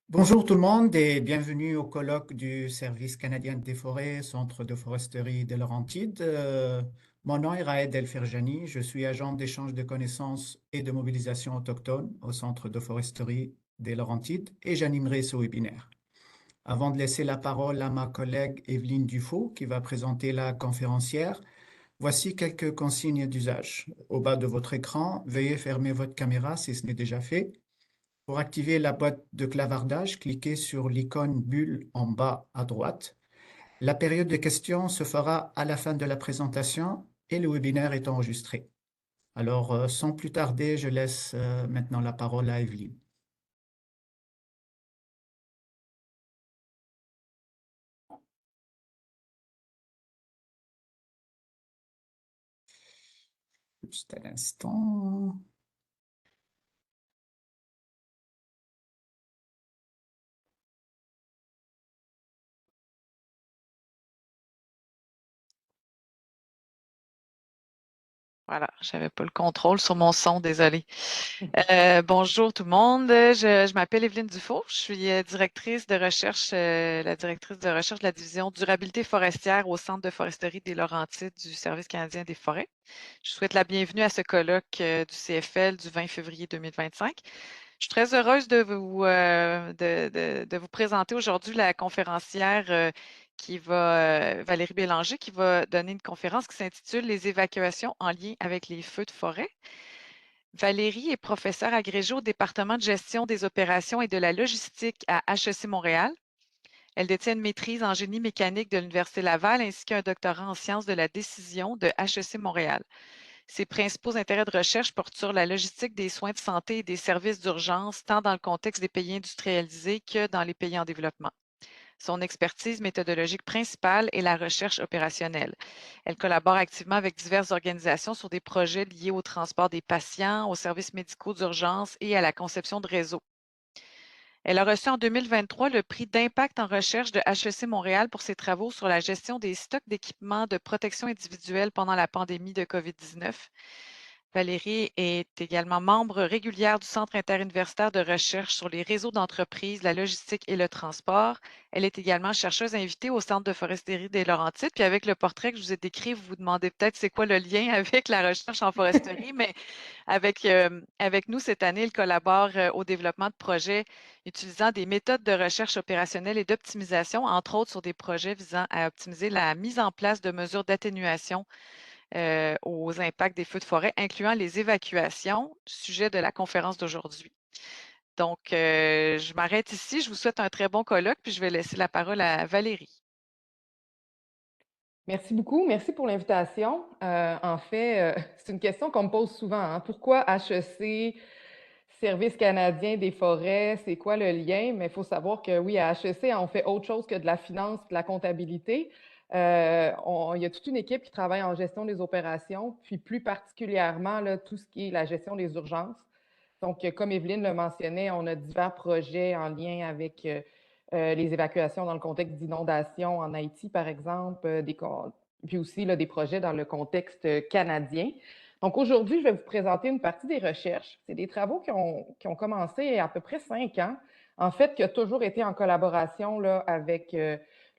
Bonjour tout le monde et bienvenue au colloque du Service canadien des forêts, Centre de foresterie des Laurentides. Mon nom est Raed El Ferjani, je suis agent d'échange de connaissances et de mobilisation autochtone au Centre de foresterie des Laurentides et j'animerai ce webinaire. Avant de laisser la parole à ma collègue Evelyne Dufaux qui va présenter la conférencière, voici quelques consignes d'usage. Au bas de votre écran, veuillez fermer votre caméra si ce n'est déjà fait. Pour activer la boîte de clavardage, cliquez sur l'icône bulle en bas à droite. La période de questions se fera à la fin de la présentation et le webinaire est enregistré. Alors, sans plus tarder, je laisse maintenant la parole à Evelyne. Juste un instant. Voilà, j'avais pas le contrôle sur mon son, désolée. Bonjour tout le monde, je m'appelle Evelyne Dufault, je suis directrice de recherche, la directrice de recherche de la division durabilité forestière au Centre de foresterie des Laurentides du Service canadien des forêts. Je souhaite la bienvenue à ce colloque du CFL du 20 février 2025. Je suis très heureuse de vous présenter aujourd'hui la conférencière Valérie Bélanger, qui va donner une conférence qui s'intitule Les évacuations en lien avec les feux de forêt. Valérie est professeure agrégée au département de gestion des opérations et de la logistique à HEC Montréal. Elle détient une maîtrise en génie mécanique de l'Université Laval ainsi qu'un doctorat en sciences de la décision de HEC Montréal. Ses principaux intérêts de recherche portent sur la logistique des soins de santé et des services d'urgence, tant dans le contexte des pays industrialisés que dans les pays en développement. Son expertise méthodologique principale est la recherche opérationnelle. Elle collabore activement avec diverses organisations sur des projets liés au transport des patients, aux services médicaux d'urgence et à la conception de réseaux. Elle a reçu en 2023 le prix d'impact en recherche de HEC Montréal pour ses travaux sur la gestion des stocks d'équipements de protection individuelle pendant la pandémie de COVID-19. Valérie est également membre régulière du Centre interuniversitaire de recherche sur les réseaux d'entreprises, la logistique et le transport. Elle est également chercheuse invitée au Centre de foresterie des Laurentides. Puis avec le portrait que je vous ai décrit, vous vous demandez peut-être c'est quoi le lien avec la recherche en foresterie, mais avec nous cette année, elle collabore au développement de projets utilisant des méthodes de recherche opérationnelle et d'optimisation, entre autres sur des projets visant à optimiser la mise en place de mesures d'atténuation aux impacts des feux de forêt, incluant les évacuations, sujet de la conférence d'aujourd'hui. Donc, je m'arrête ici. Je vous souhaite un très bon colloque, puis je vais laisser la parole à Valérie. Merci beaucoup. Merci pour l'invitation. En fait, c'est une question qu'on me pose souvent, hein. Pourquoi HEC, Service canadien des forêts, c'est quoi le lien? Mais il faut savoir que oui, à HEC, on fait autre chose que de la finance et de la comptabilité. Il y a toute une équipe qui travaille en gestion des opérations, puis plus particulièrement là, tout ce qui est la gestion des urgences. Donc, comme Evelyne le mentionnait, on a divers projets en lien avec les évacuations dans le contexte d'inondations en Haïti, par exemple, puis aussi là, des projets dans le contexte canadien. Donc, aujourd'hui, je vais vous présenter une partie des recherches. C'est des travaux qui ont commencé il y a à peu près 5 ans, en fait, qui a toujours été en collaboration là, avec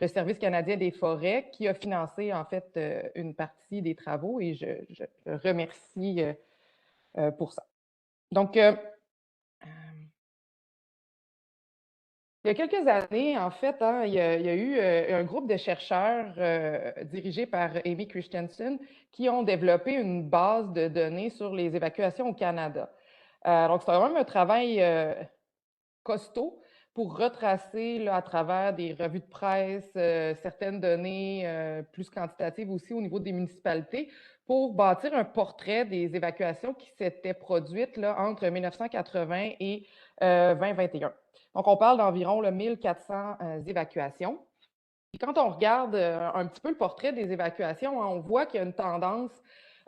le Service canadien des forêts, qui a financé, en fait, une partie des travaux et je remercie pour ça. Donc, il y a quelques années, en fait, hein, il y a eu un groupe de chercheurs dirigé par Amy Christensen qui ont développé une base de données sur les évacuations au Canada. Donc, c'est vraiment un travail costaud pour retracer là, à travers des revues de presse certaines données plus quantitatives aussi au niveau des municipalités pour bâtir un portrait des évacuations qui s'étaient produites là, entre 1980 et 2021. Donc, on parle d'environ 1400 évacuations. Et quand on regarde un petit peu le portrait des évacuations, hein, on voit qu'il y a une tendance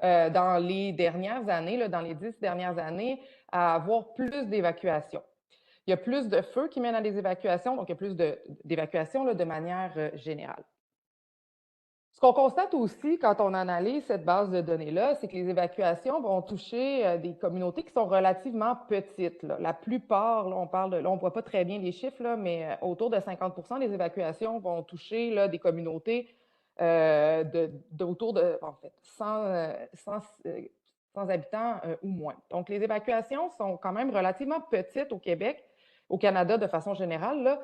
dans les dernières années, là, dans les 10 dernières années, à avoir plus d'évacuations. Il y a plus de feux qui mènent à des évacuations, donc il y a plus d'évacuations de manière générale. Ce qu'on constate aussi quand on analyse cette base de données-là, c'est que les évacuations vont toucher des communautés qui sont relativement petites, là. La plupart, là, on ne voit pas très bien les chiffres, là, mais autour de 50% des évacuations vont toucher là, des communautés d'autour de, en fait, 100 habitants ou moins. Donc, les évacuations sont quand même relativement petites au Québec, au Canada de façon générale, là,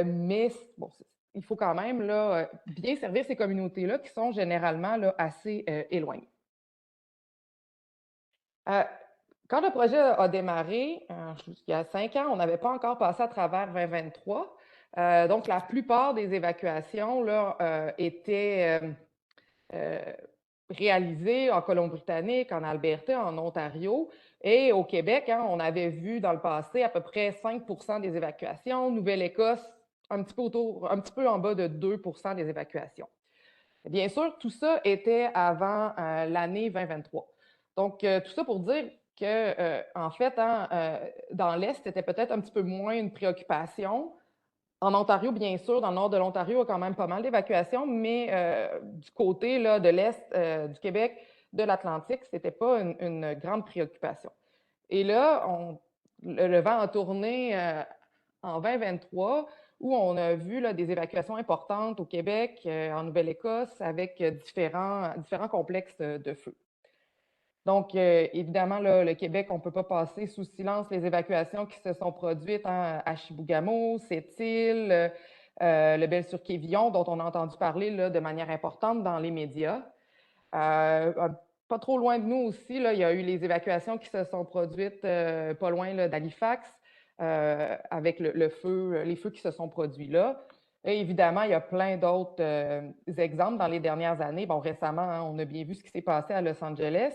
mais bon, il faut quand même là, bien servir ces communautés-là qui sont généralement là, assez éloignées. Quand le projet a démarré, il y a 5 ans, on n'avait pas encore passé à travers 2023. Donc, la plupart des évacuations là, étaient réalisées en Colombie-Britannique, en Alberta, en Ontario. Et au Québec, hein, on avait vu dans le passé à peu près 5% des évacuations. Nouvelle-Écosse, un petit peu en bas de 2% des évacuations. Bien sûr, tout ça était avant l'année 2023. Donc, tout ça pour dire que, en fait, hein, dans l'Est, c'était peut-être un petit peu moins une préoccupation. En Ontario, bien sûr, dans le nord de l'Ontario, il y a quand même pas mal d'évacuations, mais du côté là, de l'Est du Québec, de l'Atlantique, ce n'était pas une grande préoccupation. Et là, le vent a tourné en 2023, où on a vu là, des évacuations importantes au Québec, en Nouvelle-Écosse, avec différents complexes de feu. Donc, évidemment, là, le Québec, on ne peut pas passer sous silence les évacuations qui se sont produites hein, à Chibougamau, Sept-Îles, le Bel-sur-Quévillon, dont on a entendu parler là, de manière importante dans les médias. Pas trop loin de nous aussi, là, il y a eu les évacuations qui se sont produites pas loin d'Halifax, avec les feux qui se sont produits là. Et évidemment, il y a plein d'autres exemples dans les dernières années. Bon, récemment, hein, on a bien vu ce qui s'est passé à Los Angeles.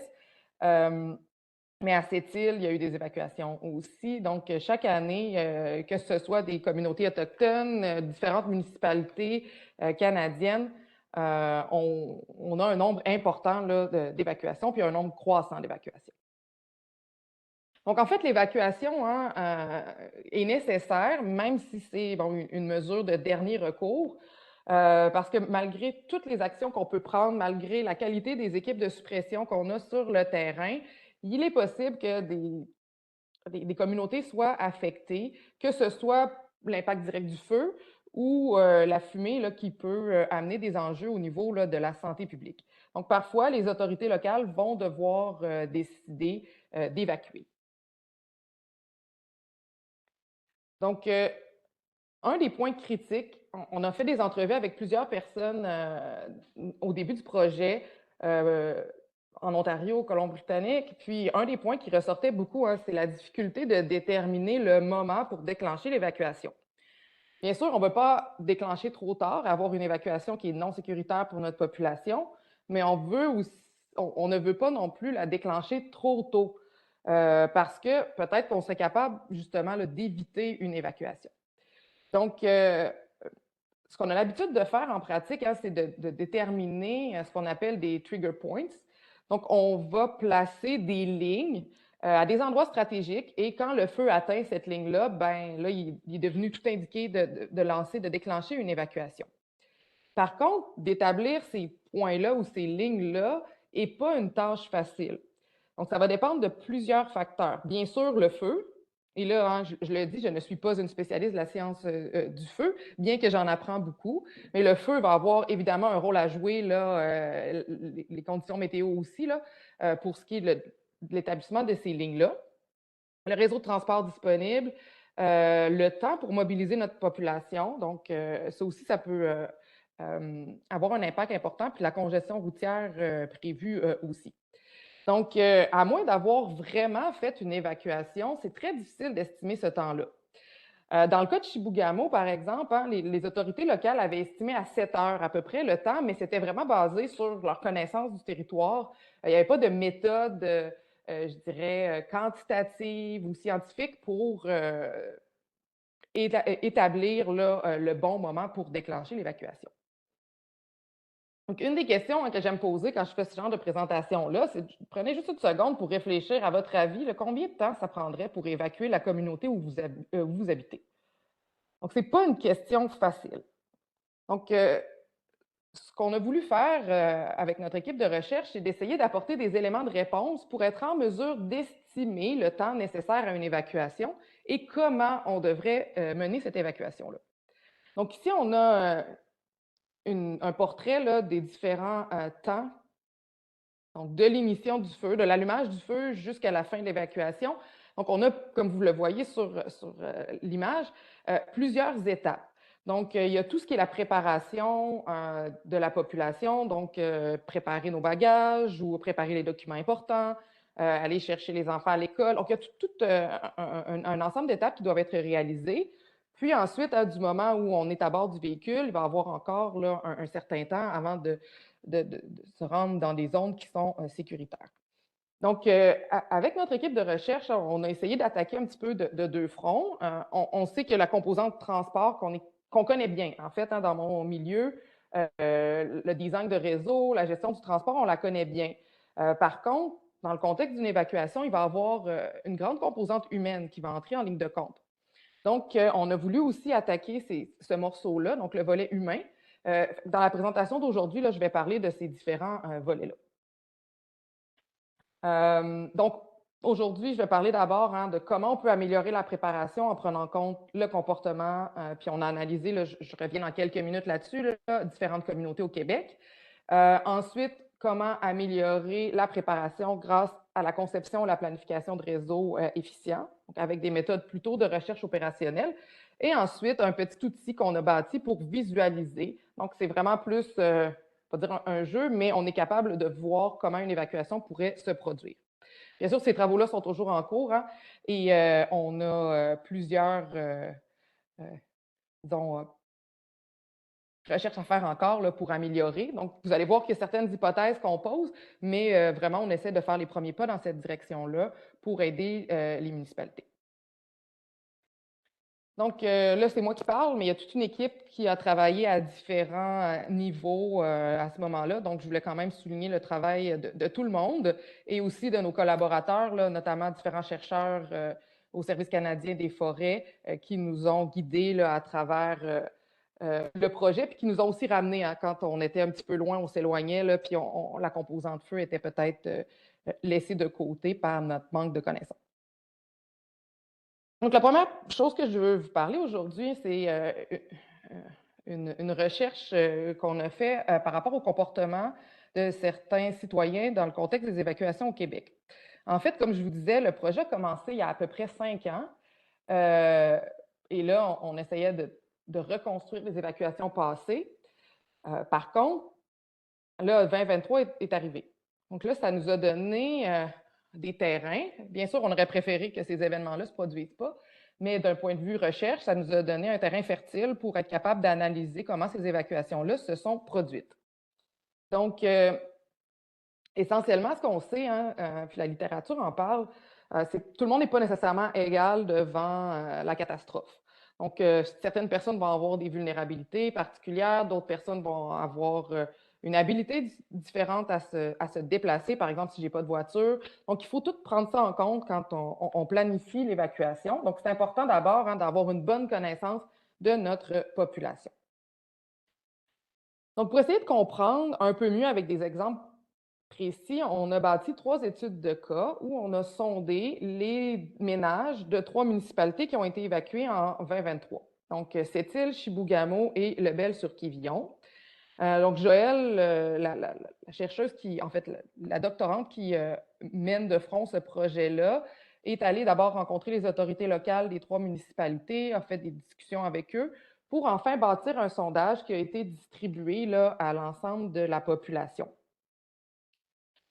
Mais à Sept-Îles, il y a eu des évacuations aussi. Donc, chaque année, que ce soit des communautés autochtones, différentes municipalités canadiennes, on a un nombre important d'évacuations, puis un nombre croissant d'évacuations. Donc, en fait, l'évacuation hein, est nécessaire, même si c'est bon, une mesure de dernier recours, parce que malgré toutes les actions qu'on peut prendre, malgré la qualité des équipes de suppression qu'on a sur le terrain, il est possible que des communautés soient affectées, que ce soit l'impact direct du feu ou la fumée là, qui peut amener des enjeux au niveau là, de la santé publique. Donc, parfois, les autorités locales vont devoir décider d'évacuer. Donc, un des points critiques, on a fait des entrevues avec plusieurs personnes au début du projet en Ontario, Colombie-Britannique, puis un des points qui ressortait beaucoup, hein, c'est la difficulté de déterminer le moment pour déclencher l'évacuation. Bien sûr, on ne veut pas déclencher trop tard, avoir une évacuation qui est non sécuritaire pour notre population, mais on ne veut pas non plus la déclencher trop tôt, parce que peut-être qu'on serait capable justement d'éviter une évacuation. Donc, ce qu'on a l'habitude de faire en pratique, hein, c'est de déterminer ce qu'on appelle des trigger points. Donc, on va placer des lignes à des endroits stratégiques et quand le feu atteint cette ligne-là, ben là, il est devenu tout indiqué de déclencher une évacuation. Par contre, d'établir ces points-là ou ces lignes-là n'est pas une tâche facile. Donc, ça va dépendre de plusieurs facteurs. Bien sûr, le feu. Et là, hein, je le dis, je ne suis pas une spécialiste de la science du feu, bien que j'en apprends beaucoup. Mais le feu va avoir évidemment un rôle à jouer, là, les conditions météo aussi, là, pour ce qui est de l'établissement de ces lignes-là. Le réseau de transport disponible, le temps pour mobiliser notre population. Donc, ça aussi, ça peut avoir un impact important, puis la congestion routière prévue aussi. Donc, à moins d'avoir vraiment fait une évacuation, c'est très difficile d'estimer ce temps-là. Dans le cas de Chibougamau, par exemple, hein, les autorités locales avaient estimé à 7 heures à peu près le temps, mais c'était vraiment basé sur leur connaissance du territoire. Il n'y avait pas de méthode, je dirais, quantitative ou scientifique pour établir là, le bon moment pour déclencher l'évacuation. Donc, une des questions hein, que j'aime poser quand je fais ce genre de présentation-là, c'est prenez juste une seconde pour réfléchir à votre avis, là, combien de temps ça prendrait pour évacuer la communauté où vous habitez. Donc, ce n'est pas une question facile. Donc, ce qu'on a voulu faire avec notre équipe de recherche, c'est d'essayer d'apporter des éléments de réponse pour être en mesure d'estimer le temps nécessaire à une évacuation et comment on devrait mener cette évacuation-là. Donc ici, on a un portrait là, des différents temps, donc de l'émission du feu, de l'allumage du feu jusqu'à la fin de l'évacuation. Donc on a, comme vous le voyez sur l'image, plusieurs étapes. Donc, il y a tout ce qui est la préparation de la population, donc préparer nos bagages ou préparer les documents importants, aller chercher les enfants à l'école. Donc, il y a tout un ensemble d'étapes qui doivent être réalisées. Puis ensuite, du moment où on est à bord du véhicule, il va y avoir encore là, un certain temps avant de se rendre dans des zones qui sont sécuritaires. Donc, avec notre équipe de recherche, on a essayé d'attaquer un petit peu de deux fronts. On sait que la composante transport qu'on connaît bien, en fait, dans mon milieu, le design de réseau, la gestion du transport, on la connaît bien. Par contre, dans le contexte d'une évacuation, il va y avoir une grande composante humaine qui va entrer en ligne de compte. Donc, on a voulu aussi attaquer ce morceau-là, donc le volet humain. Dans la présentation d'aujourd'hui, je vais parler de ces différents volets-là. Donc, aujourd'hui, je vais parler d'abord de comment on peut améliorer la préparation en prenant en compte le comportement, puis on a analysé, là, je reviens dans quelques minutes là-dessus, différentes communautés au Québec. Ensuite, comment améliorer la préparation grâce à la conception et la planification de réseaux efficients, donc avec des méthodes plutôt de recherche opérationnelle. Et ensuite, un petit outil qu'on a bâti pour visualiser. Donc, c'est vraiment plus pas dire un jeu, mais on est capable de voir comment une évacuation pourrait se produire. Bien sûr, ces travaux-là sont toujours en cours et on a plusieurs disons, recherches à faire encore là, pour améliorer. Donc, vous allez voir qu'il y a certaines hypothèses qu'on pose, mais vraiment, on essaie de faire les premiers pas dans cette direction-là pour aider les municipalités. Donc, là, c'est moi qui parle, mais il y a toute une équipe qui a travaillé à différents niveaux à ce moment-là. Donc, je voulais quand même souligner le travail de tout le monde et aussi de nos collaborateurs, là, notamment différents chercheurs au Service canadien des forêts qui nous ont guidés là, à travers le projet, puis qui nous ont aussi ramenés quand on était un petit peu loin, on s'éloignait, là, puis la composante feu était peut-être laissée de côté par notre manque de connaissances. Donc, la première chose que je veux vous parler aujourd'hui, c'est une recherche qu'on a faite par rapport au comportement de certains citoyens dans le contexte des évacuations au Québec. En fait, comme je vous disais, le projet a commencé il y a à peu près 5 ans. Et là, on essayait de reconstruire les évacuations passées. Par contre, là, 2023 est arrivé. Donc là, ça nous a donné des terrains. Bien sûr, on aurait préféré que ces événements-là ne se produisent pas, mais d'un point de vue recherche, ça nous a donné un terrain fertile pour être capable d'analyser comment ces évacuations-là se sont produites. Donc, essentiellement, ce qu'on sait, puis la littérature en parle, c'est que tout le monde n'est pas nécessairement égal devant la catastrophe. Donc, certaines personnes vont avoir des vulnérabilités particulières, d'autres personnes vont avoir une habilité différente à se déplacer, par exemple, si je n'ai pas de voiture. Donc, il faut tout prendre ça en compte quand on planifie l'évacuation. Donc, c'est important d'abord d'avoir une bonne connaissance de notre population. Donc, pour essayer de comprendre un peu mieux avec des exemples précis, on a bâti 3 études de cas où on a sondé les ménages de 3 municipalités qui ont été évacuées en 2023. Donc, Sept-Îles, Chibougamau et Lebel-sur-Quévillon. Donc, Joëlle, la chercheuse qui, en fait, la doctorante qui mène de front ce projet-là, est allée d'abord rencontrer les autorités locales des 3 municipalités, a fait des discussions avec eux pour enfin bâtir un sondage qui a été distribué là, à l'ensemble de la population.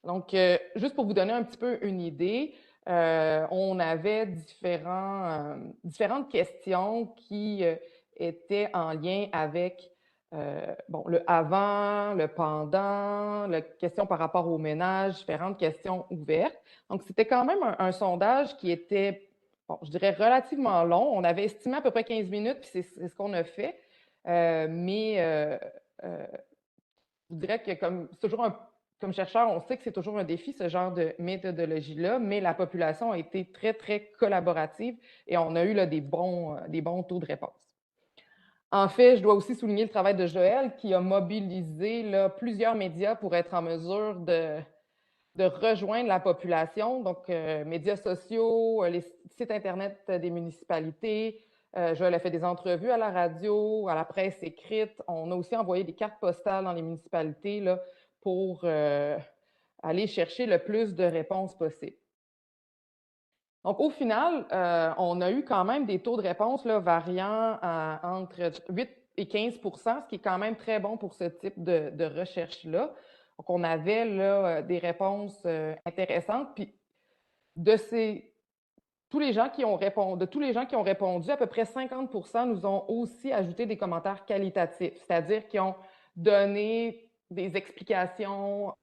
Donc, juste pour vous donner un petit peu une idée, on avait différentes questions qui étaient en lien avec le avant, le pendant, la question par rapport au ménage, différentes questions ouvertes. Donc, c'était quand même un sondage qui était, je dirais, relativement long. On avait estimé à peu près 15 minutes, puis c'est ce qu'on a fait. Mais je dirais que c'est toujours comme chercheur, on sait que c'est toujours un défi, ce genre de méthodologie-là, mais la population a été très, très collaborative et on a eu là, des bons taux de réponse. En fait, je dois aussi souligner le travail de Joël qui a mobilisé là, plusieurs médias pour être en mesure de rejoindre la population, donc médias sociaux, les sites Internet des municipalités. Joël a fait des entrevues à la radio, à la presse écrite. On a aussi envoyé des cartes postales dans les municipalités là, pour aller chercher le plus de réponses possibles. Donc, au final, on a eu quand même des taux de réponse là, variant entre 8 et 15 ce qui est quand même très bon pour ce type de recherche-là. Donc, on avait là, des réponses intéressantes. Puis, de tous les gens qui ont répondu, à peu près 50 nous ont aussi ajouté des commentaires qualitatifs, c'est-à-dire qui ont donné des explications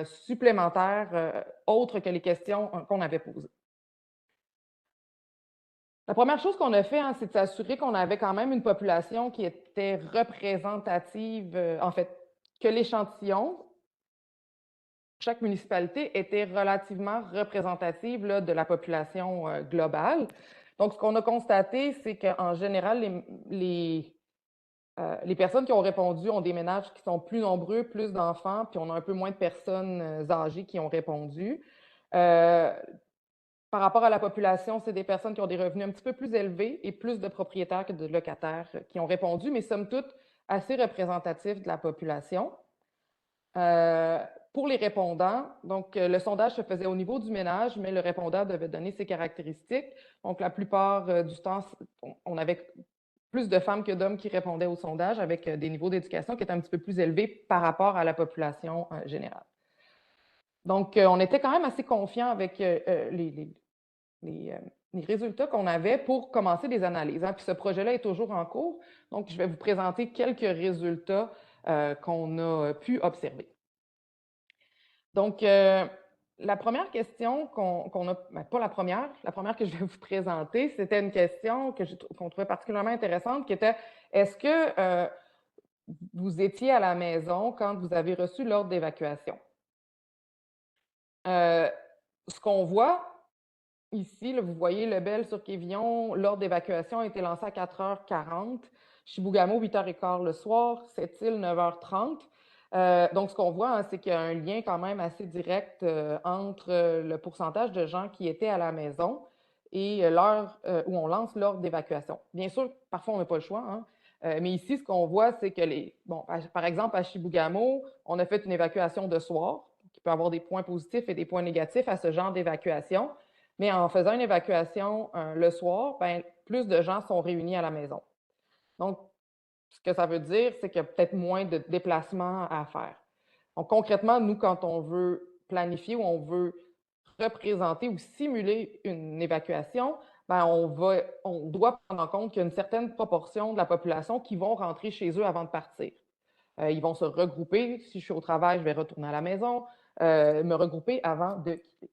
supplémentaires autres que les questions qu'on avait posées. La première chose qu'on a fait, hein, c'est de s'assurer qu'on avait quand même une population qui était représentative, en fait, que l'échantillon, chaque municipalité était relativement représentative là, de la population globale. Donc, ce qu'on a constaté, c'est qu'en général, les personnes qui ont répondu ont des ménages qui sont plus nombreux, plus d'enfants, puis on a un peu moins de personnes âgées qui ont répondu. Par rapport à la population, c'est des personnes qui ont des revenus un petit peu plus élevés et plus de propriétaires que de locataires qui ont répondu, mais somme toute assez représentatifs de la population. Pour les répondants, donc le sondage se faisait au niveau du ménage, mais le répondant devait donner ses caractéristiques. Donc la plupart du temps, on avait plus de femmes que d'hommes qui répondaient au sondage avec des niveaux d'éducation qui étaient un petit peu plus élevés par rapport à la population générale. Donc on était quand même assez confiants avec les résultats qu'on avait pour commencer des analyses. Hein. Puis ce projet-là est toujours en cours, donc je vais vous présenter quelques résultats qu'on a pu observer. Donc, la première question qu'on a, ben, pas la première que je vais vous présenter, c'était une question qu'on trouvait particulièrement intéressante, qui était, est-ce que vous étiez à la maison quand vous avez reçu l'ordre d'évacuation? Ce qu'on voit ici, là, vous voyez Lebel sur Quévillon, l'ordre d'évacuation a été lancé à 4h40, Chibougamau 8h15 le soir, Sept-Îles 9h30. Donc, ce qu'on voit, hein, c'est qu'il y a un lien quand même assez direct entre le pourcentage de gens qui étaient à la maison et l'heure où on lance l'ordre d'évacuation. Bien sûr, parfois, on n'a pas le choix, hein, mais ici, ce qu'on voit, c'est que par exemple, à Chibougamau, on a fait une évacuation de soir, qui peut avoir des points positifs et des points négatifs à ce genre d'évacuation. Mais en faisant une évacuation le soir, ben, plus de gens sont réunis à la maison. Donc, ce que ça veut dire, c'est qu'il y a peut-être moins de déplacements à faire. Donc, concrètement, nous, quand on veut planifier ou on veut représenter ou simuler une évacuation, ben, on doit prendre en compte qu'il y a une certaine proportion de la population qui vont rentrer chez eux avant de partir. Ils vont se regrouper. Si je suis au travail, je vais retourner à la maison, me regrouper avant de quitter.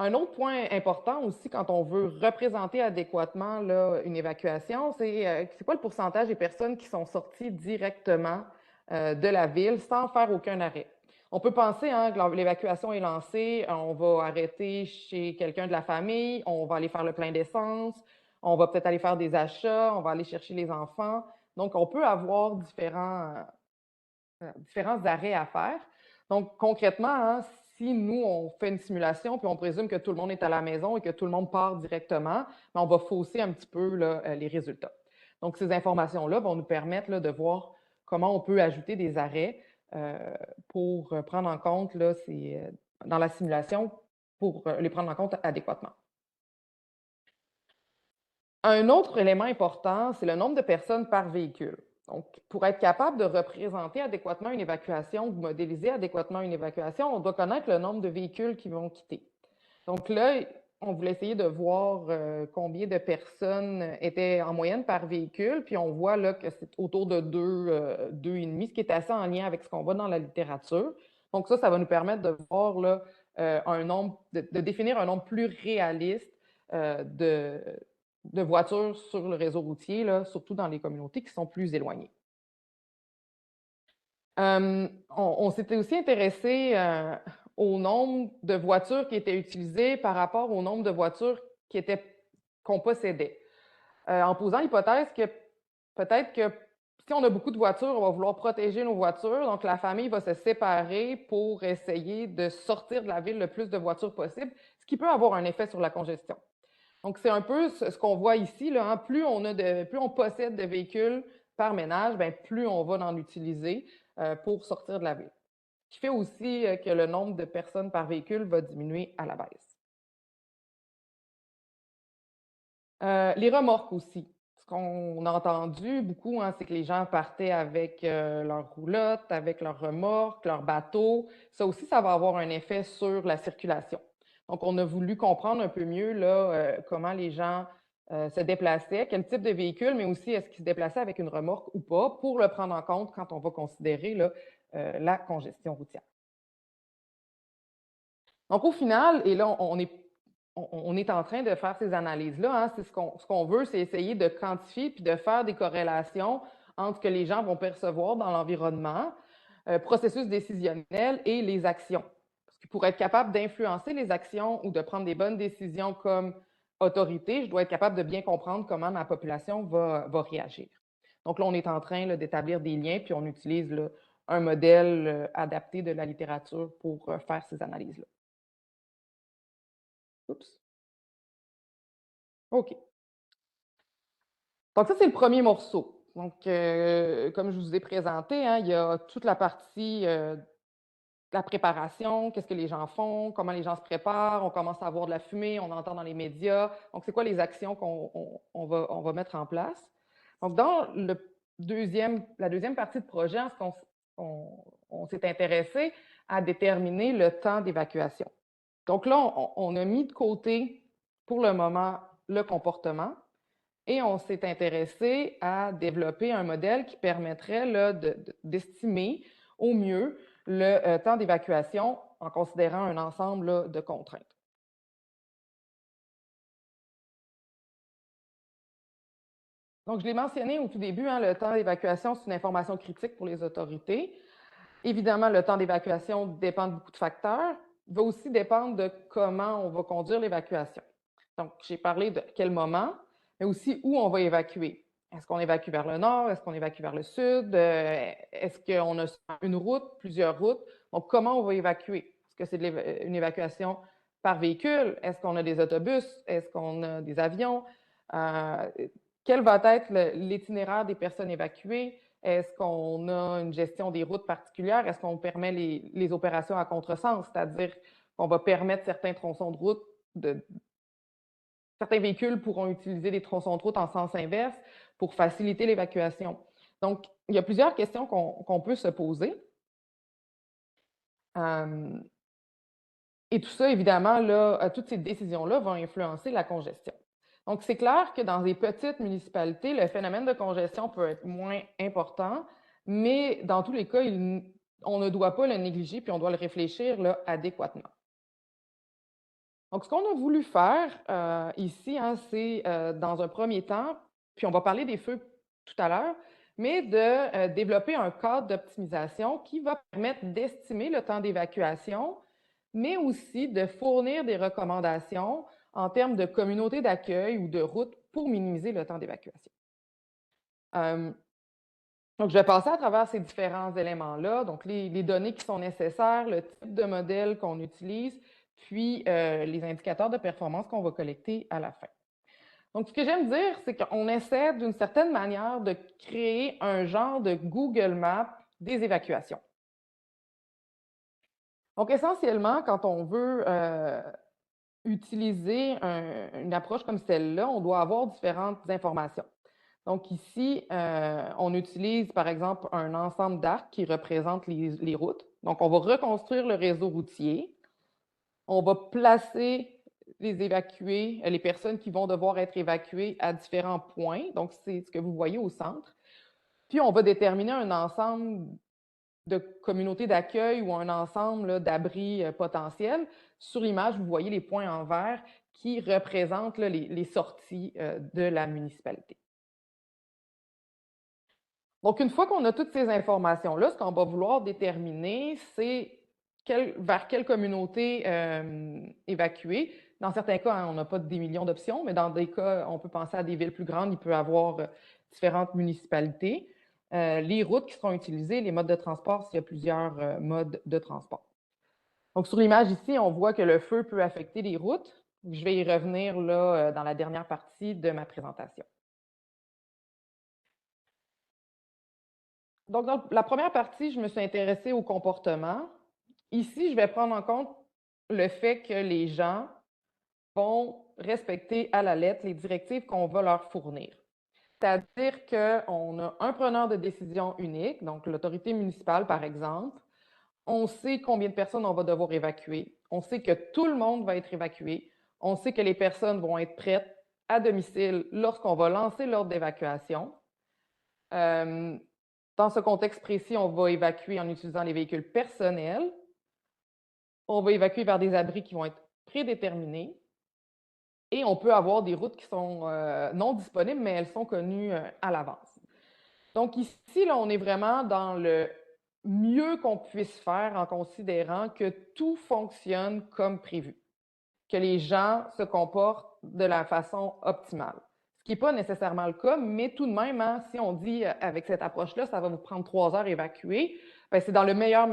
Un autre point important aussi quand on veut représenter adéquatement là, une évacuation, c'est quoi le pourcentage des personnes qui sont sorties directement de la ville sans faire aucun arrêt. On peut penser hein, que l'évacuation est lancée, on va arrêter chez quelqu'un de la famille, on va aller faire le plein d'essence, on va peut-être aller faire des achats, on va aller chercher les enfants. Donc, on peut avoir différents arrêts à faire. Donc, concrètement, hein, si nous, on fait une simulation puis on présume que tout le monde est à la maison et que tout le monde part directement, on va fausser un petit peu là, les résultats. Donc, ces informations-là vont nous permettre là, de voir comment on peut ajouter des arrêts pour prendre en compte là, dans la simulation, pour les prendre en compte adéquatement. Un autre élément important, c'est le nombre de personnes par véhicule. Donc, pour être capable de représenter adéquatement une évacuation, de modéliser adéquatement une évacuation, on doit connaître le nombre de véhicules qui vont quitter. Donc là, on voulait essayer de voir combien de personnes étaient en moyenne par véhicule, puis on voit là que c'est autour de 2,5, ce qui est assez en lien avec ce qu'on voit dans la littérature. Donc ça va nous permettre de voir là, un nombre, de définir un nombre plus réaliste de voitures sur le réseau routier, là, surtout dans les communautés qui sont plus éloignées. On s'était aussi intéressé au nombre de voitures qui étaient utilisées par rapport au nombre de voitures qu'on possédait. en posant l'hypothèse que peut-être que si on a beaucoup de voitures, on va vouloir protéger nos voitures. Donc, la famille va se séparer pour essayer de sortir de la ville le plus de voitures possible, ce qui peut avoir un effet sur la congestion. Donc, c'est un peu ce qu'on voit ici, là, hein. Plus on possède de véhicules par ménage, bien, plus on va en utiliser pour sortir de la ville. Ce qui fait aussi que le nombre de personnes par véhicule va diminuer à la baisse. Les remorques aussi. Ce qu'on a entendu beaucoup, hein, c'est que les gens partaient avec leurs roulottes, avec leurs remorques, leurs bateaux. Ça aussi, ça va avoir un effet sur la circulation. Donc, on a voulu comprendre un peu mieux là, comment les gens se déplaçaient, quel type de véhicule, mais aussi est-ce qu'ils se déplaçaient avec une remorque ou pas, pour le prendre en compte quand on va considérer là, la congestion routière. Donc, au final, et là, on est en train de faire ces analyses-là, hein, ce qu'on veut, c'est essayer de quantifier puis de faire des corrélations entre ce que les gens vont percevoir dans l'environnement, processus décisionnel et les actions. Parce que pour être capable d'influencer les actions ou de prendre des bonnes décisions comme autorité, je dois être capable de bien comprendre comment ma population va réagir. Donc là, on est en train d'établir des liens, puis on utilise là, un modèle adapté de la littérature pour faire ces analyses-là. Oups. OK. Donc ça, c'est le premier morceau. Donc, comme je vous ai présenté, hein, il y a toute la partie la préparation, qu'est-ce que les gens font, comment les gens se préparent, on commence à avoir de la fumée, on entend dans les médias. Donc, c'est quoi les actions qu'on va mettre en place? Donc, dans la deuxième partie de projet, on s'est intéressé à déterminer le temps d'évacuation. Donc là, on a mis de côté pour le moment le comportement et on s'est intéressé à développer un modèle qui permettrait là, d'estimer au mieux le temps d'évacuation en considérant un ensemble là, de contraintes. Donc, je l'ai mentionné au tout début, hein, le temps d'évacuation, c'est une information critique pour les autorités. Évidemment, le temps d'évacuation dépend de beaucoup de facteurs. Il va aussi dépendre de comment on va conduire l'évacuation. Donc, j'ai parlé de quel moment, mais aussi où on va évacuer. Est-ce qu'on évacue vers le nord? Est-ce qu'on évacue vers le sud? Est-ce qu'on a une route, plusieurs routes? Donc, comment on va évacuer? Est-ce que c'est une évacuation par véhicule? Est-ce qu'on a des autobus? Est-ce qu'on a des avions? Quel va être l'itinéraire des personnes évacuées? Est-ce qu'on a une gestion des routes particulière? Est-ce qu'on permet les opérations à contresens, c'est-à-dire qu'on va permettre certains tronçons de route, certains véhicules pourront utiliser des tronçons de route en sens inverse pour faciliter l'évacuation. Donc, il y a plusieurs questions qu'on peut se poser. Et tout ça, évidemment, là, toutes ces décisions-là vont influencer la congestion. Donc, c'est clair que dans des petites municipalités, le phénomène de congestion peut être moins important, mais dans tous les cas, on ne doit pas le négliger, puis on doit le réfléchir là, adéquatement. Donc, ce qu'on a voulu faire ici, hein, c'est dans un premier temps, puis on va parler des feux tout à l'heure, mais de développer un cadre d'optimisation qui va permettre d'estimer le temps d'évacuation, mais aussi de fournir des recommandations en termes de communauté d'accueil ou de route pour minimiser le temps d'évacuation. Donc, je vais passer à travers ces différents éléments-là, donc les données qui sont nécessaires, le type de modèle qu'on utilise, puis les indicateurs de performance qu'on va collecter à la fin. Donc, ce que j'aime dire, c'est qu'on essaie d'une certaine manière de créer un genre de Google Maps des évacuations. Donc, essentiellement, quand on veut utiliser une approche comme celle-là, on doit avoir différentes informations. Donc ici, on utilise par exemple un ensemble d'arcs qui représente les routes. Donc, on va reconstruire le réseau routier. On va placer les évacués, les personnes qui vont devoir être évacuées à différents points. Donc, c'est ce que vous voyez au centre. Puis, on va déterminer un ensemble de communautés d'accueil ou un ensemble d'abris potentiels. Sur l'image, vous voyez les points en vert qui représentent là, les sorties de la municipalité. Donc, une fois qu'on a toutes ces informations-là, ce qu'on va vouloir déterminer, c'est vers quelle communauté évacuer. Dans certains cas, hein, on n'a pas des millions d'options, mais dans des cas, on peut penser à des villes plus grandes, il peut y avoir différentes municipalités. Les routes qui seront utilisées, les modes de transport, s'il y a plusieurs modes de transport. Donc, sur l'image ici, on voit que le feu peut affecter les routes. Je vais y revenir là, dans la dernière partie de ma présentation. Donc, dans la première partie, je me suis intéressée au comportement. Ici, je vais prendre en compte le fait que les gens vont respecter à la lettre les directives qu'on va leur fournir. C'est-à-dire qu'on a un preneur de décision unique, donc l'autorité municipale, par exemple. On sait combien de personnes on va devoir évacuer. On sait que tout le monde va être évacué. On sait que les personnes vont être prêtes à domicile lorsqu'on va lancer l'ordre d'évacuation. Dans ce contexte précis, on va évacuer en utilisant les véhicules personnels. On va évacuer vers des abris qui vont être prédéterminés. Et on peut avoir des routes qui sont non disponibles, mais elles sont connues à l'avance. Donc ici, là, on est vraiment dans le mieux qu'on puisse faire en considérant que tout fonctionne comme prévu, que les gens se comportent de la façon optimale. Ce qui n'est pas nécessairement le cas, mais tout de même, hein, si on dit avec cette approche-là, ça va vous prendre 3 heures à évacuer, c'est dans le meilleur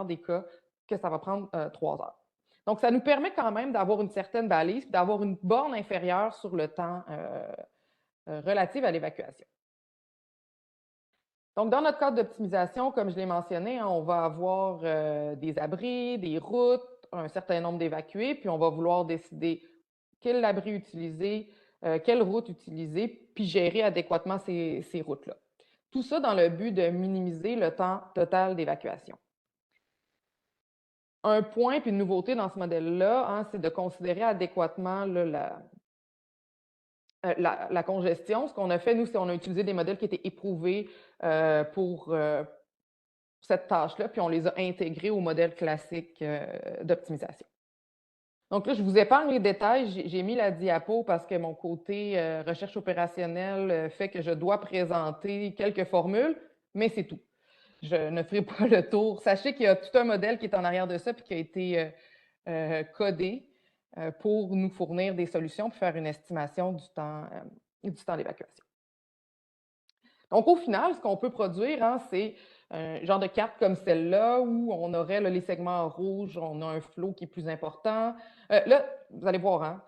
des cas que ça va prendre 3 heures. Donc, ça nous permet quand même d'avoir une certaine balise, d'avoir une borne inférieure sur le temps relatif à l'évacuation. Donc, dans notre cadre d'optimisation, comme je l'ai mentionné, hein, on va avoir des abris, des routes, un certain nombre d'évacués, puis on va vouloir décider quel abri utiliser, quelle route utiliser, puis gérer adéquatement ces routes-là. Tout ça dans le but de minimiser le temps total d'évacuation. Un point puis une nouveauté dans ce modèle-là, hein, c'est de considérer adéquatement là, la congestion. Ce qu'on a fait, nous, c'est qu'on a utilisé des modèles qui étaient éprouvés pour cette tâche-là, puis on les a intégrés au modèle classique d'optimisation. Donc là, je vous épargne les détails. J'ai mis la diapo parce que mon côté recherche opérationnelle fait que je dois présenter quelques formules, mais c'est tout. Je ne ferai pas le tour. Sachez qu'il y a tout un modèle qui est en arrière de ça puis qui a été codé pour nous fournir des solutions pour faire une estimation du temps d'évacuation. Donc, au final, ce qu'on peut produire, hein, c'est un genre de carte comme celle-là où on aurait là, les segments en rouge, on a un flow qui est plus important. Là, vous allez voir, hein,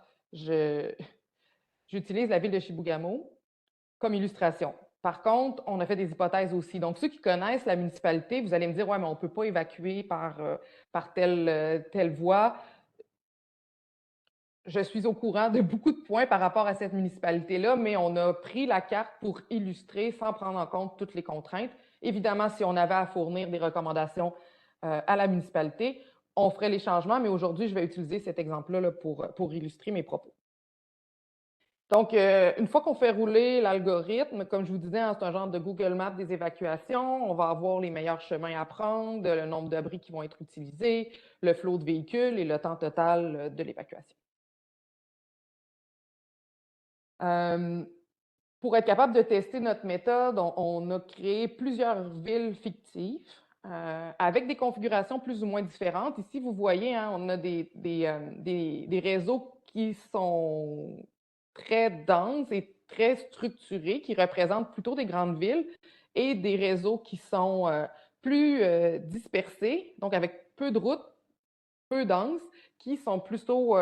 j'utilise la ville de Chibougamau comme illustration. Par contre, on a fait des hypothèses aussi. Donc, ceux qui connaissent la municipalité, vous allez me dire, ouais, mais on ne peut pas évacuer par telle voie. Je suis au courant de beaucoup de points par rapport à cette municipalité-là, mais on a pris la carte pour illustrer sans prendre en compte toutes les contraintes. Évidemment, si on avait à fournir des recommandations à la municipalité, on ferait les changements, mais aujourd'hui, je vais utiliser cet exemple-là pour illustrer mes propos. Donc, une fois qu'on fait rouler l'algorithme, comme je vous disais, hein, c'est un genre de Google Maps des évacuations. On va avoir les meilleurs chemins à prendre, le nombre d'abris qui vont être utilisés, le flot de véhicules et le temps total de l'évacuation. Pour être capable de tester notre méthode, on a créé plusieurs villes fictives avec des configurations plus ou moins différentes. Ici, vous voyez, hein, on a des réseaux qui sont très denses et très structurés, qui représentent plutôt des grandes villes, et des réseaux qui sont plus dispersés, donc avec peu de routes, peu denses, qui sont plutôt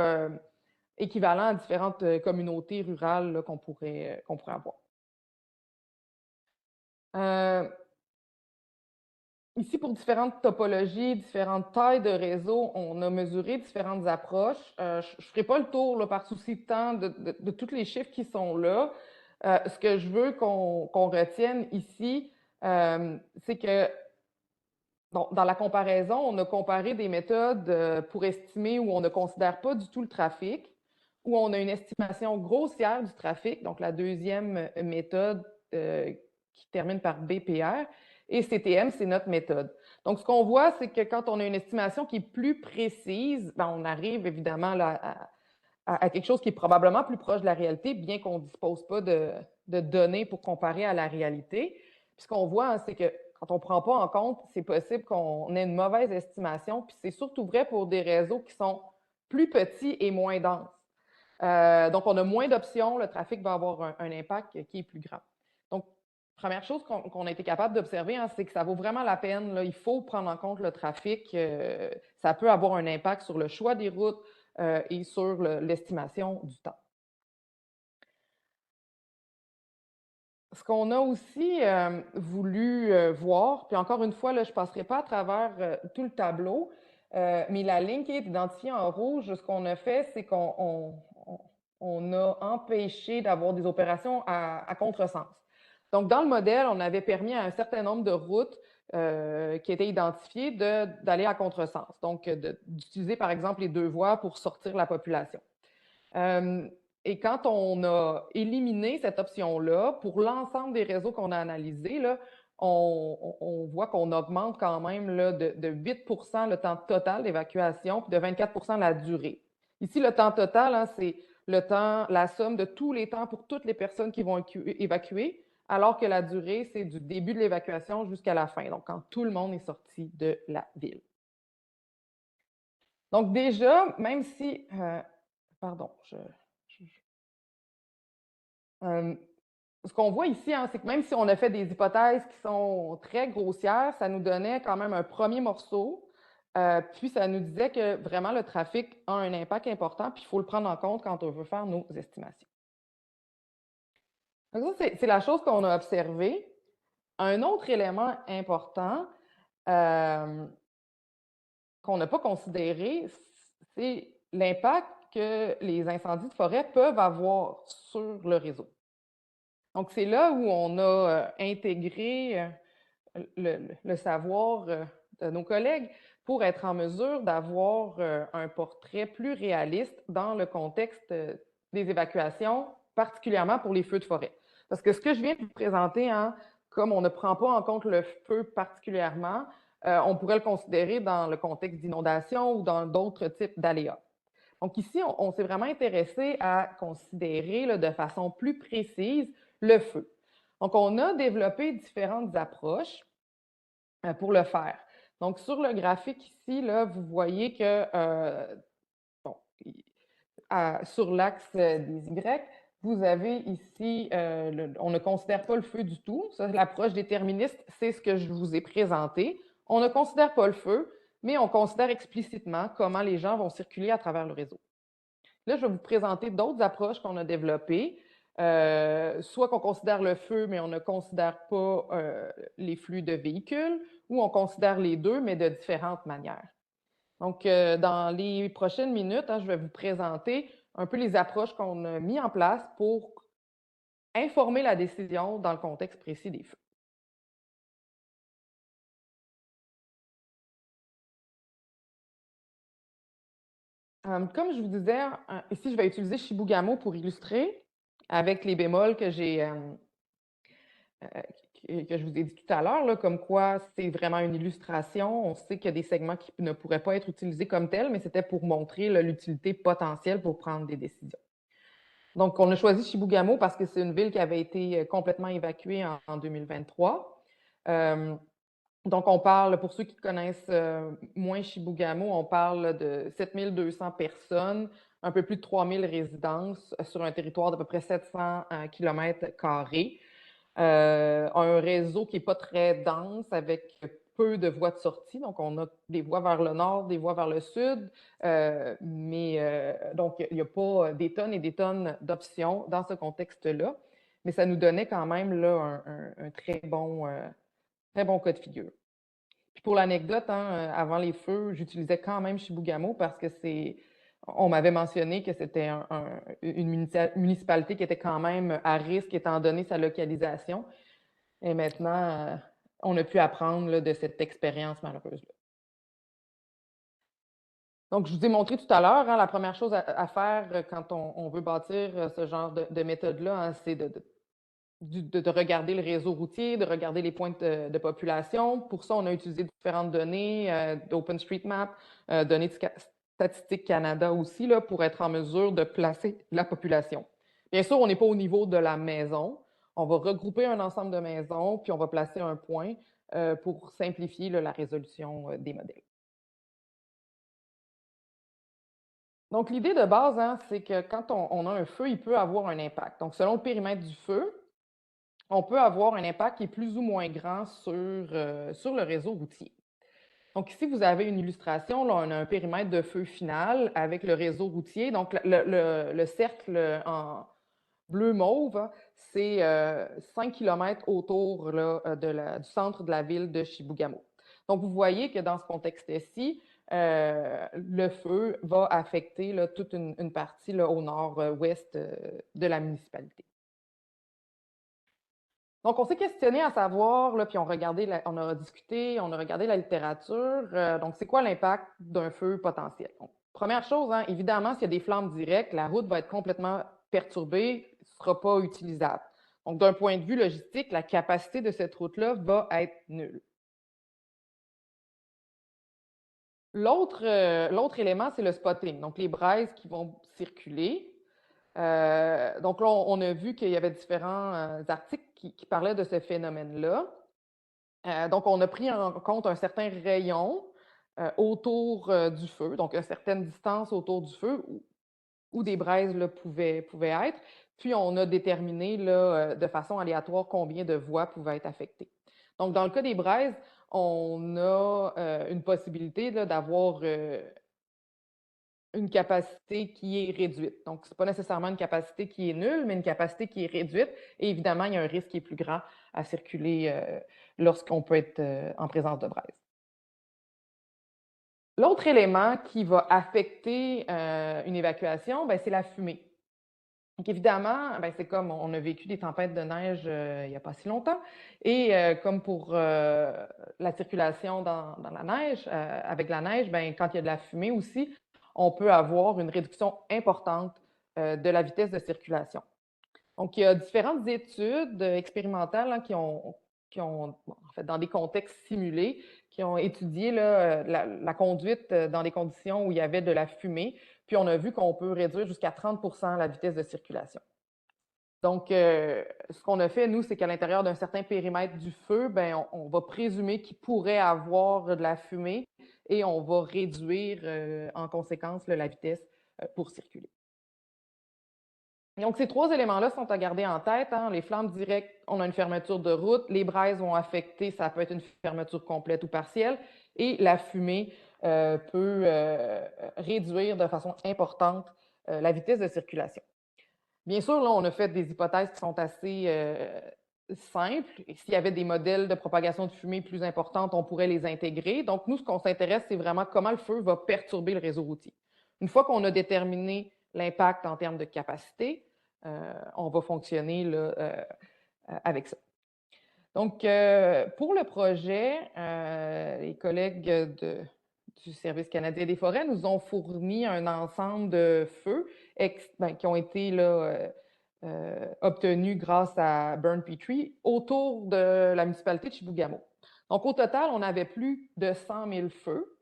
équivalents à différentes communautés rurales qu'on pourrait avoir. Ici, pour différentes topologies, différentes tailles de réseaux, on a mesuré différentes approches. Je ne ferai pas le tour là, par souci de temps de tous les chiffres qui sont là. Ce que je veux qu'on retienne ici, c'est que dans la comparaison, on a comparé des méthodes pour estimer où on ne considère pas du tout le trafic, où on a une estimation grossière du trafic, donc la deuxième méthode qui termine par BPR, et CTM, c'est notre méthode. Donc, ce qu'on voit, c'est que quand on a une estimation qui est plus précise, on arrive évidemment là, à quelque chose qui est probablement plus proche de la réalité, bien qu'on ne dispose pas de données pour comparer à la réalité. Puis ce qu'on voit, hein, c'est que quand on ne prend pas en compte, c'est possible qu'on ait une mauvaise estimation. Puis c'est surtout vrai pour des réseaux qui sont plus petits et moins denses. Donc, on a moins d'options, le trafic va avoir un impact qui est plus grand. Donc, première chose qu'on a été capable d'observer, hein, c'est que ça vaut vraiment la peine. Là, il faut prendre en compte le trafic. Ça peut avoir un impact sur le choix des routes et sur l'estimation du temps. Ce qu'on a aussi voulu voir, puis encore une fois, là, je ne passerai pas à travers tout le tableau, mais la ligne qui est identifiée en rouge, ce qu'on a fait, c'est qu'on a empêché d'avoir des opérations à contresens. Donc, dans le modèle, on avait permis à un certain nombre de routes qui étaient identifiées d'aller à contresens. Donc, d'utiliser, par exemple, les 2 voies pour sortir la population. Et quand on a éliminé cette option-là, pour l'ensemble des réseaux qu'on a analysés, là, on voit qu'on augmente quand même là, de 8 le temps total d'évacuation, puis de 24 la durée. Ici, le temps total, hein, c'est le temps, la somme de tous les temps pour toutes les personnes qui vont évacuer, alors que la durée, c'est du début de l'évacuation jusqu'à la fin, donc quand tout le monde est sorti de la ville. Donc déjà, même si... pardon, ce qu'on voit ici, hein, c'est que même si on a fait des hypothèses qui sont très grossières, ça nous donnait quand même un premier morceau. Puis ça nous disait que vraiment le trafic a un impact important, puis il faut le prendre en compte quand on veut faire nos estimations. Donc ça, c'est la chose qu'on a observée. Un autre élément important qu'on n'a pas considéré, c'est l'impact que les incendies de forêt peuvent avoir sur le réseau. Donc, c'est là où on a intégré le savoir de nos collègues pour être en mesure d'avoir un portrait plus réaliste dans le contexte des évacuations, particulièrement pour les feux de forêt. Parce que ce que je viens de vous présenter, hein, comme on ne prend pas en compte le feu particulièrement, on pourrait le considérer dans le contexte d'inondation ou dans d'autres types d'aléas. Donc ici, on s'est vraiment intéressé à considérer là, de façon plus précise le feu. Donc, on a développé différentes approches pour le faire. Donc, sur le graphique ici, là, vous voyez que bon, sur l'axe des Y, vous avez ici, on ne considère pas le feu du tout. Ça, l'approche déterministe, c'est ce que je vous ai présenté. On ne considère pas le feu, mais on considère explicitement comment les gens vont circuler à travers le réseau. Là, je vais vous présenter d'autres approches qu'on a développées. Soit qu'on considère le feu, mais on ne considère pas les flux de véhicules, ou on considère les deux, mais de différentes manières. Donc, dans les prochaines minutes, hein, je vais vous présenter un peu les approches qu'on a mises en place pour informer la décision dans le contexte précis des feux. Comme je vous disais, ici, je vais utiliser Chibougamau pour illustrer avec les bémols que j'ai que je vous ai dit tout à l'heure, comme quoi c'est vraiment une illustration. On sait qu'il y a des segments qui ne pourraient pas être utilisés comme tels, mais c'était pour montrer l'utilité potentielle pour prendre des décisions. Donc, on a choisi Chibougamau parce que c'est une ville qui avait été complètement évacuée en 2023. Donc, on parle, pour ceux qui connaissent moins Chibougamau, on parle de 7200 personnes, un peu plus de 3000 résidences sur un territoire d'à peu près 700 km². Un réseau qui n'est pas très dense avec peu de voies de sortie. Donc, on a des voies vers le nord, des voies vers le sud, donc il n'y a pas des tonnes et des tonnes d'options dans ce contexte-là, mais ça nous donnait quand même là, un très bon cas de figure. Puis pour l'anecdote, hein, avant les feux, j'utilisais quand même Chibougamau parce que on m'avait mentionné que c'était une municipalité qui était quand même à risque étant donné sa localisation. Et maintenant, on a pu apprendre là, de cette expérience malheureuse. Donc, je vous ai montré tout à l'heure, hein, la première chose à faire quand on veut bâtir ce genre de méthode-là, hein, c'est de regarder le réseau routier, de regarder les points de population. Pour ça, on a utilisé différentes données d'OpenStreetMap, données de Statistique Canada aussi, là, pour être en mesure de placer la population. Bien sûr, on n'est pas au niveau de la maison. On va regrouper un ensemble de maisons, puis on va placer un point. pour simplifier là, la résolution des modèles. Donc, l'idée de base, hein, c'est que quand on a un feu, il peut avoir un impact. Donc, selon le périmètre du feu, on peut avoir un impact qui est plus ou moins grand sur le réseau routier. Donc, ici, vous avez une illustration. Là, on a un périmètre de feu final avec le réseau routier. Donc, le cercle en bleu-mauve, hein, c'est 5 km autour là, du centre de la ville de Chibougamau. Donc, vous voyez que dans ce contexte-ci, le feu va affecter là, toute une partie là, au nord-ouest de la municipalité. Donc, on s'est questionné à savoir, là, puis on a discuté, on a regardé la littérature. Donc, c'est quoi l'impact d'un feu potentiel? Donc, première chose, hein, évidemment, s'il y a des flammes directes, la route va être complètement perturbée, ne sera pas utilisable. Donc, d'un point de vue logistique, la capacité de cette route-là va être nulle. L'autre élément, c'est le spotting, donc les braises qui vont circuler. Donc là, on a vu qu'il y avait différents articles qui parlaient de ce phénomène-là. Donc, on a pris en compte un certain rayon autour du feu, donc une certaine distance autour du feu où des braises là, pouvaient être. Puis, on a déterminé là, de façon aléatoire combien de voies pouvaient être affectées. Donc, dans le cas des braises, on a une possibilité là, d'avoir une capacité qui est réduite. Donc, ce n'est pas nécessairement une capacité qui est nulle, mais une capacité qui est réduite. Et évidemment, il y a un risque qui est plus grand à circuler lorsqu'on peut être en présence de braise. L'autre élément qui va affecter une évacuation, ben, c'est la fumée. Donc, évidemment, ben, c'est comme on a vécu des tempêtes de neige il n'y a pas si longtemps. Et comme pour la circulation dans la neige, avec la neige, ben, quand il y a de la fumée aussi, on peut avoir une réduction importante de la vitesse de circulation. Donc, il y a différentes études expérimentales hein, qui ont en fait, dans des contextes simulés, qui ont étudié là, la conduite dans des conditions où il y avait de la fumée. Puis, on a vu qu'on peut réduire jusqu'à 30 la vitesse de circulation. Donc, ce qu'on a fait, nous, c'est qu'à l'intérieur d'un certain périmètre du feu, ben, on va présumer qu'il pourrait avoir de la fumée et on va réduire en conséquence là, la vitesse pour circuler. Donc, ces trois éléments-là sont à garder en tête. Hein. Les flammes directes, on a une fermeture de route. Les braises vont affecter, ça peut être une fermeture complète ou partielle. Et la fumée peut réduire de façon importante la vitesse de circulation. Bien sûr, là, on a fait des hypothèses qui sont assez simples. S'il y avait des modèles de propagation de fumée plus importantes, on pourrait les intégrer. Donc, nous, ce qu'on s'intéresse, c'est vraiment comment le feu va perturber le réseau routier. Une fois qu'on a déterminé l'impact en termes de capacité, on va fonctionner là, avec ça. Donc, pour le projet, les collègues du Service canadien des forêts nous ont fourni un ensemble de feux qui ont été là, obtenus grâce à Burn Petrie autour de la municipalité de Chibougamau. Donc, au total, on avait plus de 100 000 feux.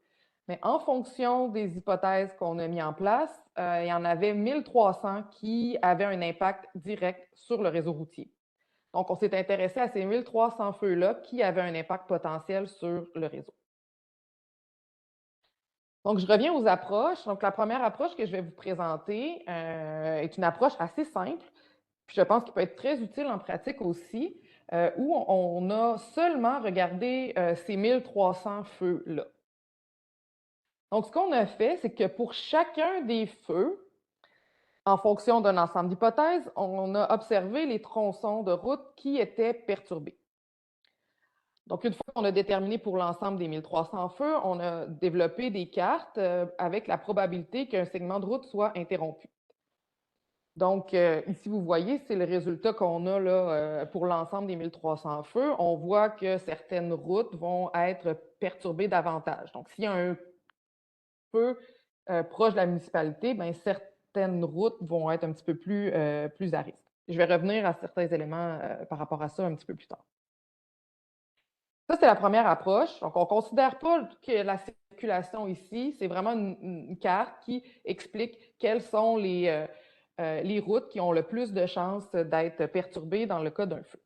Mais en fonction des hypothèses qu'on a mis en place, il y en avait 1300 qui avaient un impact direct sur le réseau routier. Donc, on s'est intéressé à ces 1300 feux-là qui avaient un impact potentiel sur le réseau. Donc, je reviens aux approches. Donc, la première approche que je vais vous présenter est une approche assez simple, puis je pense qu'il peut être très utile en pratique aussi, où on a seulement regardé ces 1300 feux-là. Donc, ce qu'on a fait, c'est que pour chacun des feux, en fonction d'un ensemble d'hypothèses, on a observé les tronçons de route qui étaient perturbés. Donc, une fois qu'on a déterminé pour l'ensemble des 1300 feux, on a développé des cartes avec la probabilité qu'un segment de route soit interrompu. Donc, ici, vous voyez, c'est le résultat qu'on a là, pour l'ensemble des 1300 feux. On voit que certaines routes vont être perturbées davantage. Donc, s'il y a un feu proche de la municipalité, bien, certaines routes vont être un petit peu plus à risque. Je vais revenir à certains éléments par rapport à ça un petit peu plus tard. Ça, c'est la première approche. Donc, on ne considère pas que la circulation ici, c'est vraiment une carte qui explique quelles sont les routes qui ont le plus de chances d'être perturbées dans le cas d'un feu.